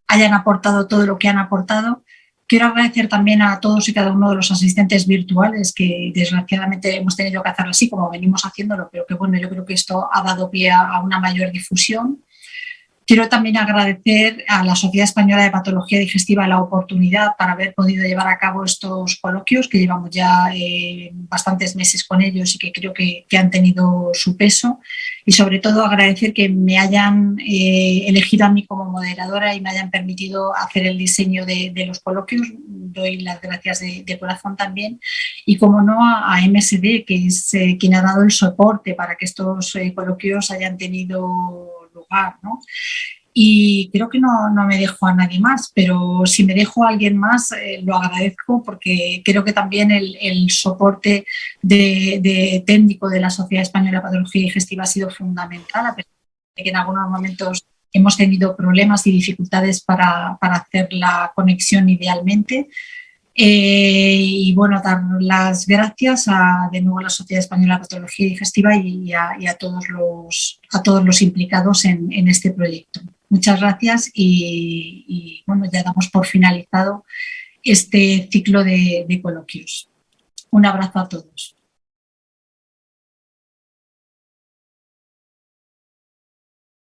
Speaker 1: hayan aportado todo lo que han aportado. Quiero agradecer también a todos y cada uno de los asistentes virtuales que desgraciadamente hemos tenido que hacerlo así como venimos haciéndolo, pero que bueno, yo creo que esto ha dado pie a una mayor difusión. Quiero también agradecer a la Sociedad Española de Patología Digestiva la oportunidad para haber podido llevar a cabo estos coloquios, que llevamos ya bastantes meses con ellos y que creo que han tenido su peso. Y sobre todo agradecer que me hayan elegido a mí como moderadora y me hayan permitido hacer el diseño de los coloquios. Doy las gracias de corazón también. Y como no a MSD, que es quien ha dado el soporte para que estos coloquios hayan tenido lugar, ¿no? Y creo que no me dejo a nadie más, pero si me dejo a alguien más lo agradezco porque creo que también el soporte de técnico de la Sociedad Española de Patología Digestiva ha sido fundamental, a pesar de que en algunos momentos hemos tenido problemas y dificultades para hacer la conexión idealmente. Y bueno, dar las gracias de nuevo a la Sociedad Española de Patología Digestiva y a todos los implicados en este proyecto. Muchas gracias y bueno, ya damos por finalizado este ciclo de coloquios. Un abrazo a todos.